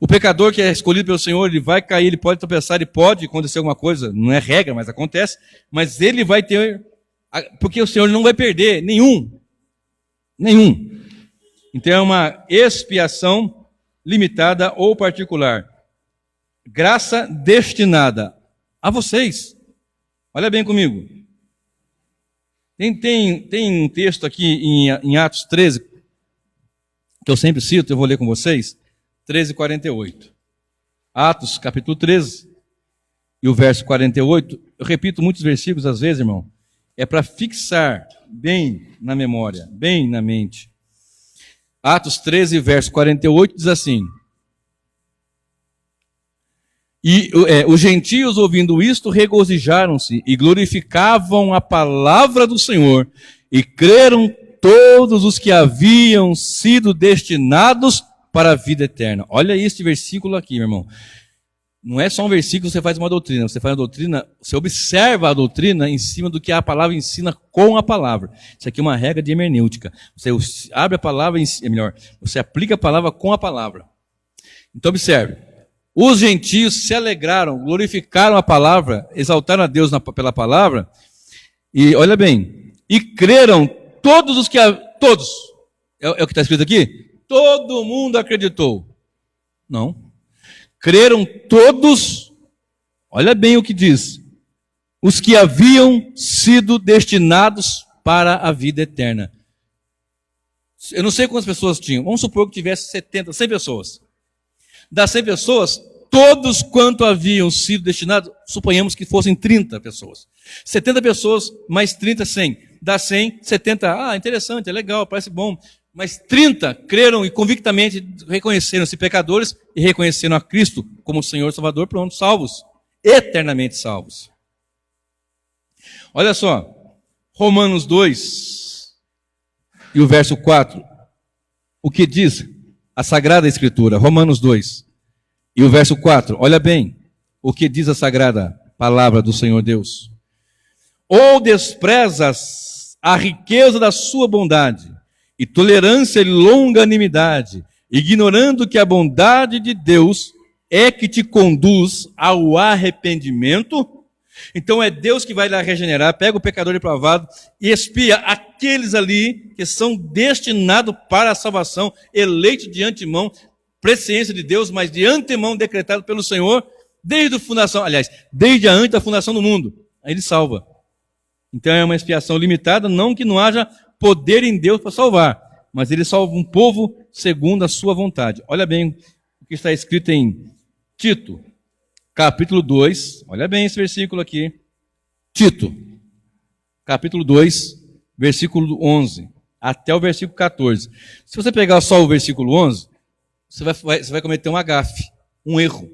O pecador que é escolhido pelo Senhor, ele vai cair, ele pode tropeçar, ele pode acontecer alguma coisa, não é regra, mas acontece, mas ele vai ter, porque o Senhor não vai perder nenhum. Então é uma expiação limitada ou particular. Graça destinada a vocês. Olha bem comigo. Tem um texto aqui em Atos 13, que eu sempre cito, eu vou ler com vocês, 13:48. Atos, capítulo 13, e o verso 48. Eu repito muitos versículos às vezes, irmão. É para fixar bem na memória, bem na mente. Atos 13, verso 48, diz assim. E os gentios, ouvindo isto, regozijaram-se e glorificavam a palavra do Senhor, e creram todos os que haviam sido destinados para a vida eterna. Olha este versículo aqui, meu irmão. Não é só um versículo que você faz uma doutrina. Você faz uma doutrina, você observa a doutrina em cima do que a palavra ensina com a palavra. Isso aqui é uma regra de hermenêutica. Você abre a palavra, você aplica a palavra com a palavra. Então observe. Os gentios se alegraram, glorificaram a palavra, exaltaram a Deus pela palavra. E olha bem, e creram todos os que... Todos. É o que está escrito aqui? Todo mundo acreditou. Não. Creram todos, olha bem o que diz, os que haviam sido destinados para a vida eterna. Eu não sei quantas pessoas tinham, vamos supor que tivesse 70, 100 pessoas. Das 100 pessoas, todos quanto haviam sido destinados, suponhamos que fossem 30 pessoas. 70 pessoas, mais 30, 100. Das 100, 70, interessante, é legal, parece bom. Mas 30 creram e convictamente reconheceram-se pecadores e reconheceram a Cristo como Senhor e Salvador, pronto, salvos. Eternamente salvos. Olha só, Romanos 2 e o verso 4, o que diz a Sagrada Escritura? Romanos 2 e o verso 4, olha bem o que diz a Sagrada Palavra do Senhor Deus. Ou desprezas a riqueza da sua bondade e tolerância e longanimidade, ignorando que a bondade de Deus é que te conduz ao arrependimento. Então é Deus que vai lá regenerar, pega o pecador depravado e expia aqueles ali que são destinados para a salvação, eleitos de antemão, presciência de Deus, mas de antemão decretado pelo Senhor, desde a fundação, aliás, desde antes da fundação do mundo. Aí ele salva. Então é uma expiação limitada, não que não haja poder em Deus para salvar, mas ele salva um povo segundo a sua vontade. Olha bem o que está escrito em Tito, capítulo 2, olha bem esse versículo aqui. Tito, capítulo 2, versículo 11, até o versículo 14. Se você pegar só o versículo 11, você vai cometer um agafe, um erro.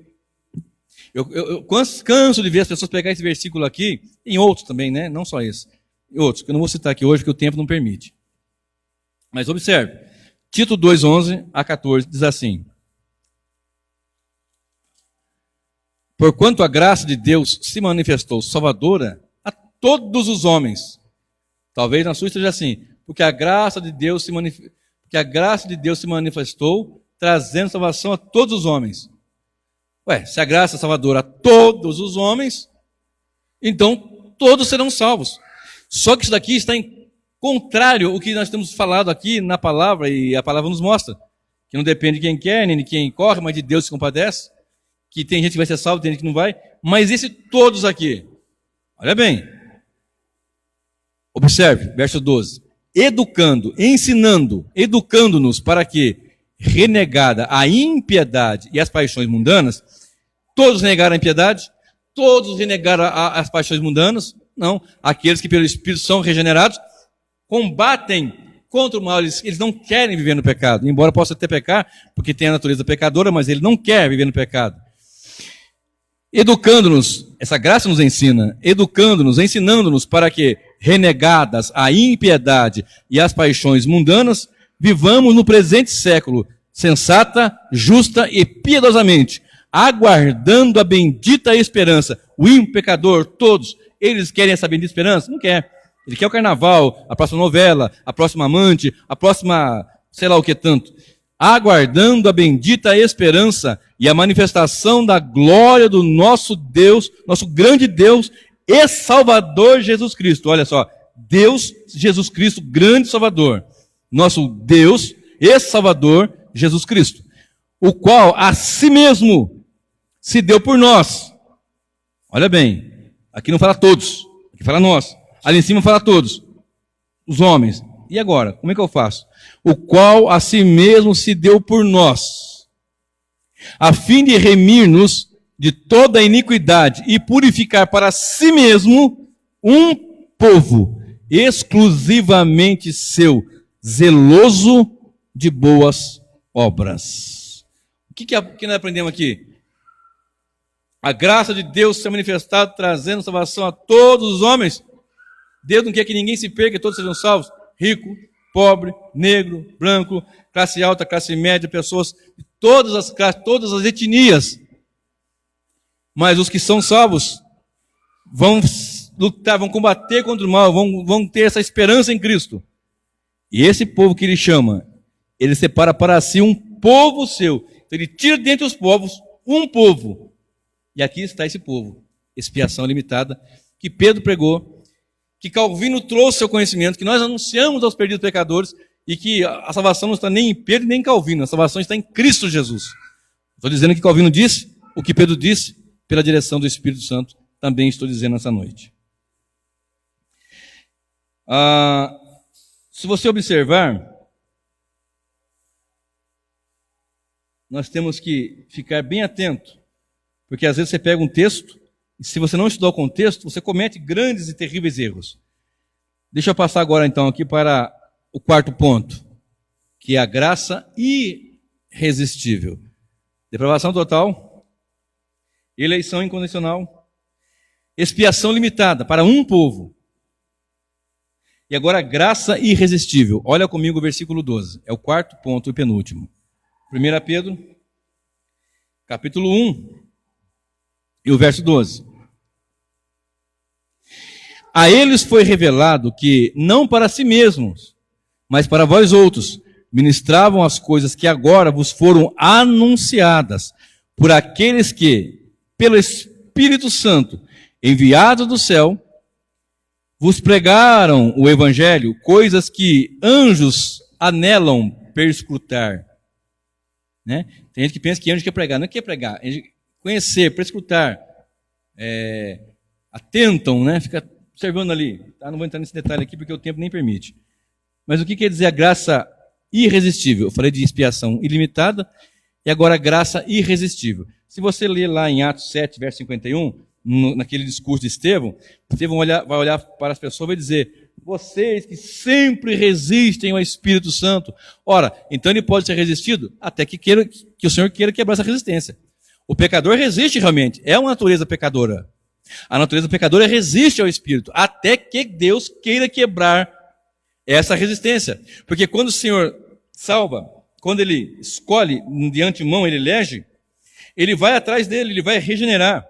Eu canso de ver as pessoas pegar esse versículo aqui, em outros também, né? Não só esse, em outros, que eu não vou citar aqui hoje, porque o tempo não permite. Mas observe, Tito 2, 11 a 14, diz assim: porquanto a graça de Deus se manifestou salvadora a todos os homens. Talvez na sua esteja assim, porque a graça de Deus se manifestou trazendo salvação a todos os homens. Ué, se a graça é salvadora a todos os homens, então todos serão salvos. Só que isso daqui está em contrário ao que nós temos falado aqui na palavra, e a palavra nos mostra, que não depende de quem quer, nem de quem corre, mas de Deus se compadece, que tem gente que vai ser salvo, tem gente que não vai, mas esse todos aqui, olha bem, observe, verso 12, educando-nos para que, renegada a impiedade e as paixões mundanas, todos renegaram a impiedade, todos renegaram as paixões mundanas, não, aqueles que pelo Espírito são regenerados, combatem contra o mal, eles não querem viver no pecado, embora possa até pecar, porque tem a natureza pecadora, mas ele não quer viver no pecado. Educando-nos, essa graça nos ensina, educando-nos, ensinando-nos para que, renegadas a impiedade e as paixões mundanas, vivamos no presente século, sensata, justa e piedosamente, aguardando a bendita esperança. O ímpio, pecador, todos, eles querem essa bendita esperança? Não quer. Ele quer o carnaval, a próxima novela, a próxima amante, a próxima, sei lá o que tanto. Aguardando a bendita esperança e a manifestação da glória do nosso Deus, nosso grande Deus e Salvador Jesus Cristo. Olha só, Deus, Jesus Cristo, grande Salvador. Nosso Deus e Salvador Jesus Cristo, o qual a si mesmo se deu por nós. Olha bem, aqui não fala todos, aqui fala nós. Ali em cima fala todos, os homens. E agora, como é que eu faço? O qual a si mesmo se deu por nós, a fim de remir-nos de toda a iniquidade e purificar para si mesmo um povo exclusivamente seu, zeloso de boas obras. O que nós aprendemos aqui? A graça de Deus se manifestada trazendo salvação a todos os homens. Deus não quer que ninguém se perca, todos sejam salvos. Rico, pobre, negro, branco, classe alta, classe média, pessoas de todas as classes, todas as etnias. Mas os que são salvos vão lutar, vão combater contra o mal, vão ter essa esperança em Cristo. E esse povo que ele chama, ele separa para si um povo seu. Então ele tira dentre os povos um povo. E aqui está esse povo, expiação limitada, que Pedro pregou, que Calvino trouxe ao conhecimento, que nós anunciamos aos perdidos pecadores, e que a salvação não está nem em Pedro nem em Calvino, a salvação está em Cristo Jesus. Estou dizendo que Calvino disse, o que Pedro disse, pela direção do Espírito Santo, também estou dizendo essa noite. Se você observar, nós temos que ficar bem atento, porque às vezes você pega um texto, e se você não estudar o contexto, você comete grandes e terríveis erros. Deixa eu passar agora então aqui para o quarto ponto, que é a graça irresistível. Depravação total, eleição incondicional, expiação limitada para um povo. E agora graça irresistível. Olha comigo o versículo 12. É o quarto ponto e penúltimo. 1 Pedro, capítulo 1, e o verso 12. A eles foi revelado que, não para si mesmos, mas para vós outros, ministravam as coisas que agora vos foram anunciadas por aqueles que, pelo Espírito Santo, enviados do céu, vos pregaram o Evangelho, coisas que anjos anelam perscrutar. Né? Tem gente que pensa que anjo quer pregar. Não quer pregar, é conhecer, perscrutar. Atentam, né? Fica observando ali. Tá? Não vou entrar nesse detalhe aqui porque o tempo nem permite. Mas o que quer dizer a graça irresistível? Eu falei de expiação ilimitada e agora a graça irresistível. Se você ler lá em Atos 7, verso 51, naquele discurso de Estevão, Estevão vai olhar para as pessoas e vai dizer: vocês que sempre resistem ao Espírito Santo. Ora, então ele pode ser resistido até que o Senhor queira quebrar essa resistência. O pecador resiste realmente, é uma natureza pecadora. A natureza pecadora resiste ao Espírito, até que Deus queira quebrar essa resistência. Porque quando o Senhor salva, quando ele escolhe, de antemão ele elege, ele vai atrás dele, ele vai regenerar.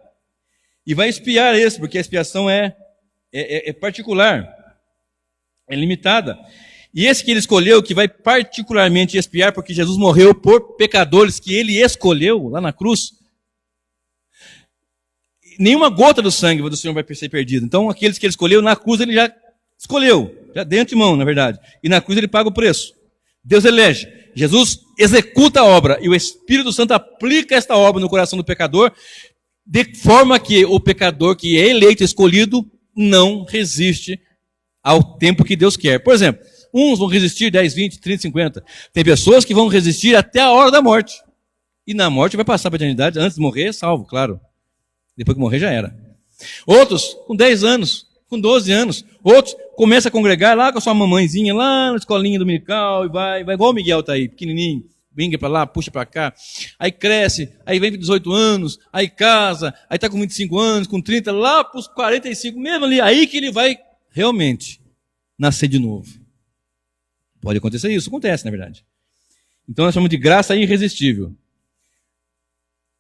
E vai expiar esse, porque a expiação é particular, é limitada. E esse que ele escolheu, que vai particularmente expiar, porque Jesus morreu por pecadores que ele escolheu lá na cruz, nenhuma gota do sangue do Senhor vai ser perdida. Então, aqueles que ele escolheu, na cruz ele já escolheu, já de antemão, na verdade. E na cruz ele paga o preço. Deus elege. Jesus executa a obra, e o Espírito Santo aplica esta obra no coração do pecador, de forma que o pecador que é eleito, escolhido, não resiste ao tempo que Deus quer. Por exemplo, uns vão resistir 10, 20, 30, 50. Tem pessoas que vão resistir até a hora da morte. E na morte vai passar para a eternidade, antes de morrer, salvo, claro. Depois que morrer já era. Outros com 10 anos, com 12 anos. Outros começam a congregar lá com a sua mamãezinha, lá na escolinha dominical, e vai igual o Miguel está aí, pequenininho. Vinga para lá, puxa para cá, aí cresce, aí vem com 18 anos, aí casa, aí está com 25 anos, com 30, lá para os 45, mesmo ali, aí que ele vai realmente nascer de novo. Pode acontecer isso, acontece na verdade. Então nós chamamos de graça irresistível.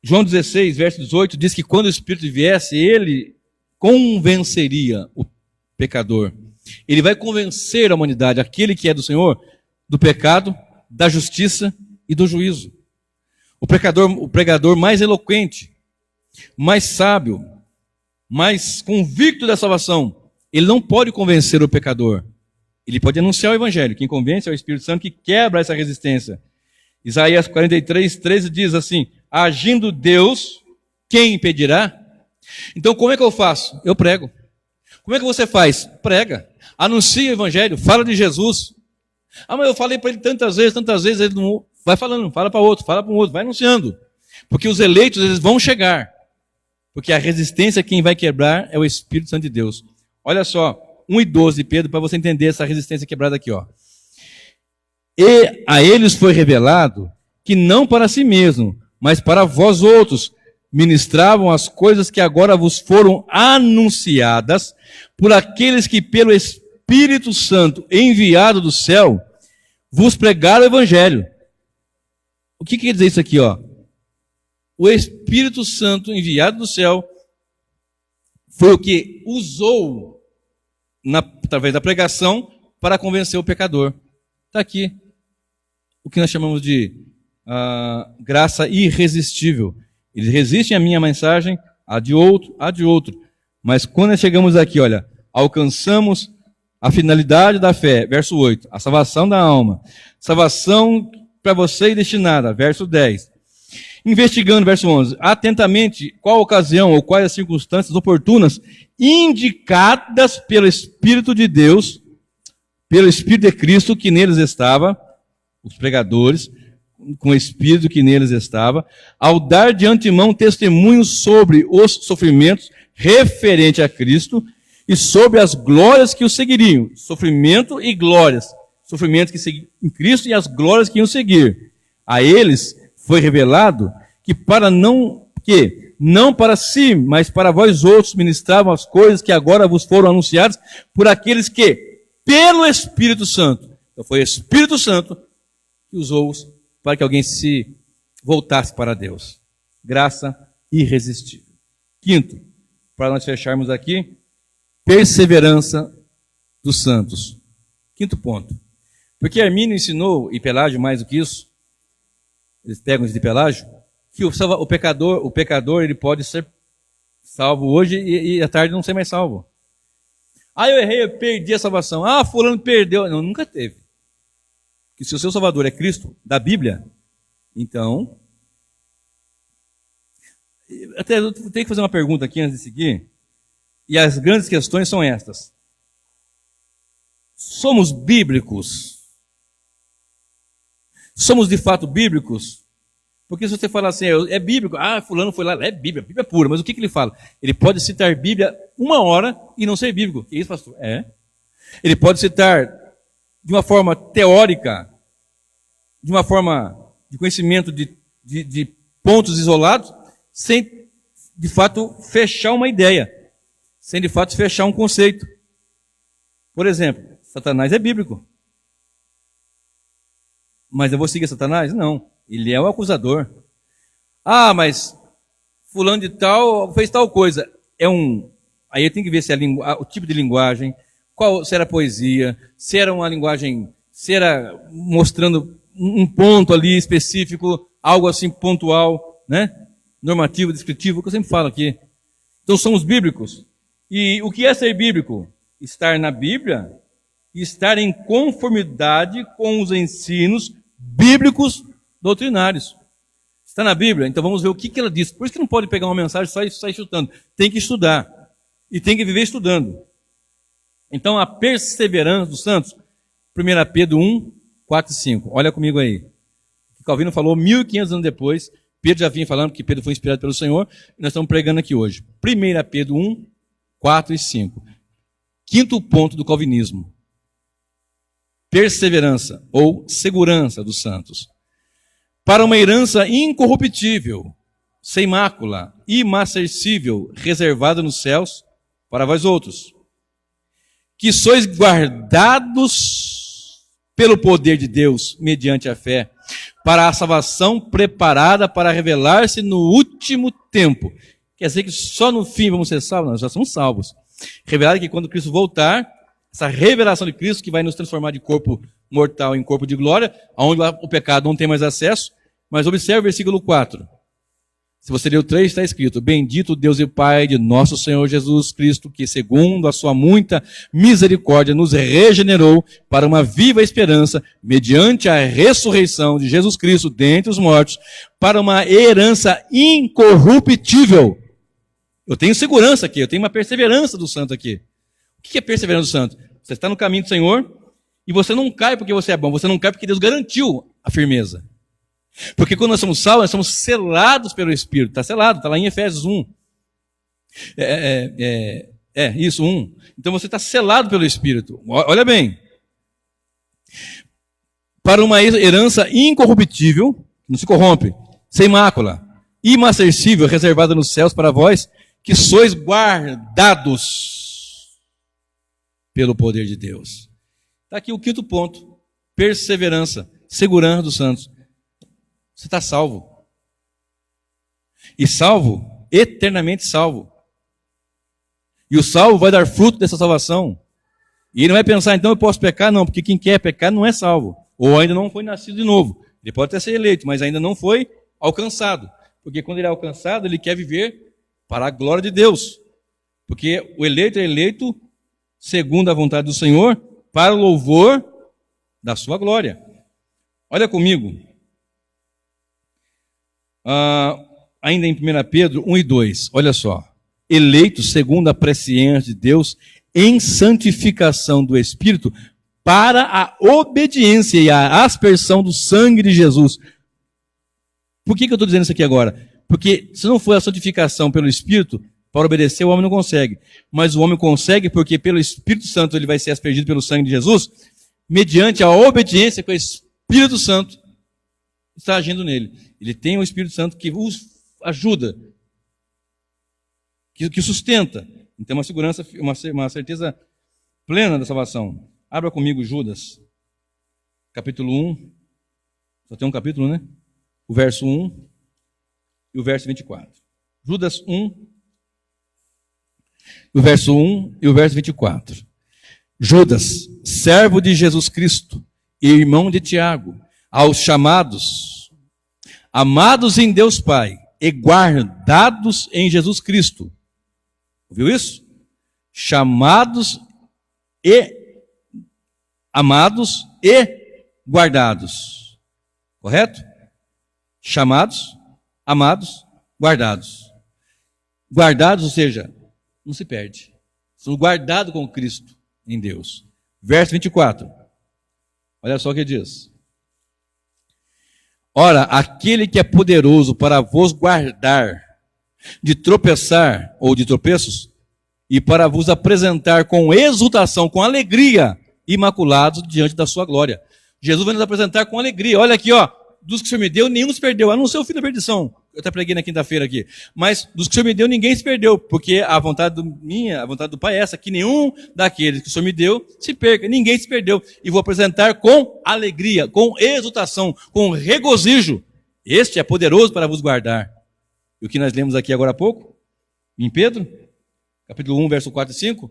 João 16, verso 18, diz que quando o Espírito viesse, ele convenceria o pecador. Ele vai convencer a humanidade, aquele que é do Senhor, do pecado, da justiça e do juízo. O pregador mais eloquente, mais sábio, mais convicto da salvação, ele não pode convencer o pecador. Ele pode anunciar o Evangelho. Quem convence é o Espírito Santo que quebra essa resistência. Isaías 43, 13 diz assim: agindo Deus, quem impedirá? Então como é que eu faço? Eu prego. Como é que você faz? Prega. Anuncia o Evangelho, fala de Jesus. Ah, mas eu falei para ele tantas vezes, ele não... Vai falando, fala para outro, vai anunciando. Porque os eleitos, eles vão chegar. Porque a resistência, quem vai quebrar é o Espírito Santo de Deus. Olha só, 1:12, Pedro, para você entender essa resistência quebrada aqui, ó. E a eles foi revelado que não para si mesmo, mas para vós outros, ministravam as coisas que agora vos foram anunciadas por aqueles que pelo Espírito Santo enviado do céu vos pregaram o Evangelho. O que quer dizer isso aqui, ó? O Espírito Santo enviado do céu foi o que usou através da pregação para convencer o pecador. Está aqui o que nós chamamos de graça irresistível. Eles resistem à minha mensagem, a de outro. Mas quando nós chegamos aqui, olha, alcançamos a finalidade da fé, verso 8, a salvação da alma. Salvação para você destinada, verso 10. Investigando, verso 11, atentamente qual ocasião ou quais as circunstâncias oportunas indicadas pelo Espírito de Deus, pelo Espírito de Cristo que neles estava, os pregadores, com o Espírito que neles estava, ao dar de antemão testemunho sobre os sofrimentos referente a Cristo e sobre as glórias que o seguiriam. Sofrimento e glórias. Sofrimentos que seguiam em Cristo e as glórias que iam seguir. A eles foi revelado que não para si, mas para vós outros ministravam as coisas que agora vos foram anunciadas por aqueles que, pelo Espírito Santo, então foi o Espírito Santo que usou-os para que alguém se voltasse para Deus. Graça irresistível. Quinto, para nós fecharmos aqui, perseverança dos santos. Quinto ponto. Porque Armínio ensinou, e Pelágio mais do que isso, eles pegam isso de Pelágio, que o pecador ele pode ser salvo hoje e à tarde não ser mais salvo. Ah, eu errei, eu perdi a salvação. Ah, fulano perdeu. Não, nunca teve. Que se o seu Salvador é Cristo, da Bíblia, então... Até eu tenho que fazer uma pergunta aqui antes de seguir. E as grandes questões são estas. Somos bíblicos? Somos de fato bíblicos? Porque se você falar assim, é bíblico, fulano foi lá, é Bíblia pura, mas o que ele fala? Ele pode citar Bíblia 1 hora e não ser bíblico. Que isso, pastor? Ele pode citar de uma forma teórica, de uma forma de conhecimento de pontos isolados, sem de fato fechar uma ideia, sem de fato fechar um conceito. Por exemplo, Satanás é bíblico. Mas eu vou seguir Satanás? Não. Ele é o acusador. Ah, mas fulano de tal fez tal coisa. Aí tem que ver se o tipo de linguagem, se era poesia, se era uma linguagem, se era mostrando um ponto ali específico, algo assim pontual, né? Normativo, descritivo, que eu sempre falo aqui. Então somos bíblicos. E o que é ser bíblico? Estar na Bíblia e estar em conformidade com os ensinos bíblicos doutrinários. Está na Bíblia? Então vamos ver o que ela diz. Por isso que não pode pegar uma mensagem e sair chutando. Tem que estudar. E tem que viver estudando. Então a perseverança dos santos, 1 Pedro 1, 4 e 5. Olha comigo aí. O Calvino falou 1500 anos depois. Pedro já vinha falando que Pedro foi inspirado pelo Senhor. E nós estamos pregando aqui hoje. 1 Pedro 1, 4 e 5. Quinto ponto do calvinismo. Perseverança ou segurança dos santos. Para uma herança incorruptível, sem mácula, imarcessível, reservada nos céus, para vós outros, que sois guardados pelo poder de Deus, mediante a fé, para a salvação preparada para revelar-se no último tempo. Quer dizer que só no fim vamos ser salvos? Nós já somos salvos. Revelado que quando Cristo voltar, essa revelação de Cristo que vai nos transformar de corpo mortal em corpo de glória, onde o pecado não tem mais acesso. Mas observe o versículo 4. Se você ler o 3, está escrito: Bendito Deus e Pai de nosso Senhor Jesus Cristo, que segundo a sua muita misericórdia nos regenerou para uma viva esperança, mediante a ressurreição de Jesus Cristo dentre os mortos, para uma herança incorruptível. Eu tenho segurança aqui, eu tenho uma perseverança do santo aqui. O que é perseverança do santo? Você está no caminho do Senhor e você não cai porque você é bom, você não cai porque Deus garantiu a firmeza. Porque quando nós somos salvos, nós somos selados pelo Espírito. Está selado, está lá em Efésios 1. Isso, 1. Então você está selado pelo Espírito. Olha bem. Para uma herança incorruptível, não se corrompe, sem mácula, imarcessível, reservada nos céus para vós, que sois guardados pelo poder de Deus. Está aqui o quinto ponto. Perseverança, segurança dos santos. Você está salvo. E salvo, eternamente salvo. E o salvo vai dar fruto dessa salvação. E ele não vai pensar, então eu posso pecar? Não, porque quem quer pecar não é salvo. Ou ainda não foi nascido de novo. Ele pode até ser eleito, mas ainda não foi alcançado. Porque quando ele é alcançado, ele quer viver para a glória de Deus. Porque o eleito é eleito segundo a vontade do Senhor, para o louvor da sua glória. Olha comigo. Ainda em 1 Pedro 1 e 2, olha só. Eleitos segundo a presciência de Deus, em santificação do Espírito, para a obediência e a aspersão do sangue de Jesus. Por que eu estou dizendo isso aqui agora? Porque se não for a santificação pelo Espírito, para obedecer o homem não consegue. Mas o homem consegue porque pelo Espírito Santo ele vai ser aspergido pelo sangue de Jesus, mediante a obediência que o Espírito Santo está agindo nele. Ele tem o Espírito Santo que os ajuda que sustenta. Então, uma segurança, uma certeza plena da salvação. Abra comigo Judas, capítulo 1. Só tem um capítulo, né? O verso 1 e o verso 24. Judas 1, o verso 1 e o verso 24. Judas, servo de Jesus Cristo e irmão de Tiago, aos chamados, amados em Deus Pai e guardados em Jesus Cristo. Ouviu isso? Chamados e amados e guardados. Correto? Chamados, amados, guardados. Guardados, ou seja, não se perde. São guardados com Cristo em Deus. Verso 24. Olha só o que diz. Ora, aquele que é poderoso para vos guardar de tropeçar ou de tropeços e para vos apresentar com exultação, com alegria, imaculados diante da sua glória. Jesus vai nos apresentar com alegria. Olha aqui, ó, dos que o Senhor me deu, nenhum se perdeu, a não ser o filho da perdição. Eu até preguei na quinta-feira aqui. Mas dos que o Senhor me deu, ninguém se perdeu, porque a vontade minha, a vontade do Pai é essa, que nenhum daqueles que o Senhor me deu se perca, ninguém se perdeu. E vou apresentar com alegria, com exultação, com regozijo. Este é poderoso para vos guardar. E o que nós lemos aqui agora há pouco, em Pedro, capítulo 1, verso 4 e 5,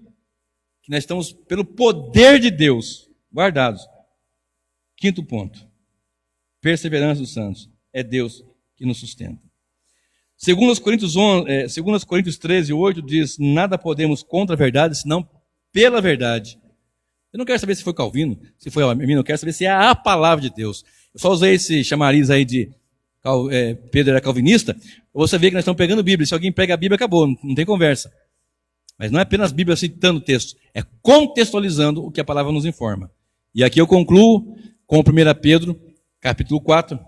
que nós estamos pelo poder de Deus guardados. Quinto ponto, perseverança dos santos. É Deus que nos sustenta. Segundo os Coríntios 13, 8 diz, nada podemos contra a verdade, senão pela verdade. Eu não quero saber se foi Calvino, se foi Armínio, eu quero saber se é a palavra de Deus. Eu só usei esse chamariz aí de Pedro era calvinista, você vê que nós estamos pegando Bíblia. Se alguém pega a Bíblia, acabou, não tem conversa. Mas não é apenas a Bíblia citando o texto, é contextualizando o que a palavra nos informa. E aqui eu concluo com 1 Pedro, capítulo 4,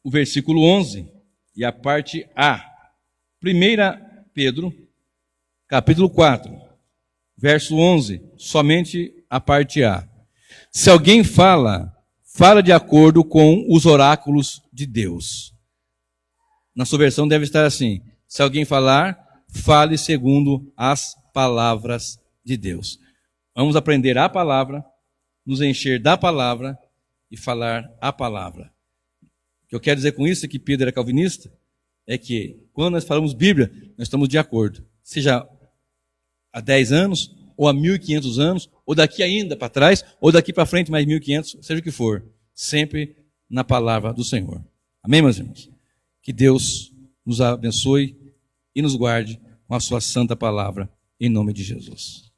o versículo 11 e a parte A. 1 Pedro, capítulo 4, verso 11, somente a parte A. Se alguém fala de acordo com os oráculos de Deus. Na sua versão deve estar assim: se alguém falar, fale segundo as palavras de Deus. Vamos aprender a palavra, nos encher da palavra e falar a palavra. O que eu quero dizer com isso é que Pedro era calvinista, é que quando nós falamos Bíblia, nós estamos de acordo. Seja há 10 anos, ou há 1.500 anos, ou daqui ainda para trás, ou daqui para frente mais 1.500, seja o que for, sempre na palavra do Senhor. Amém, meus irmãos? Que Deus nos abençoe e nos guarde com a sua santa palavra, em nome de Jesus.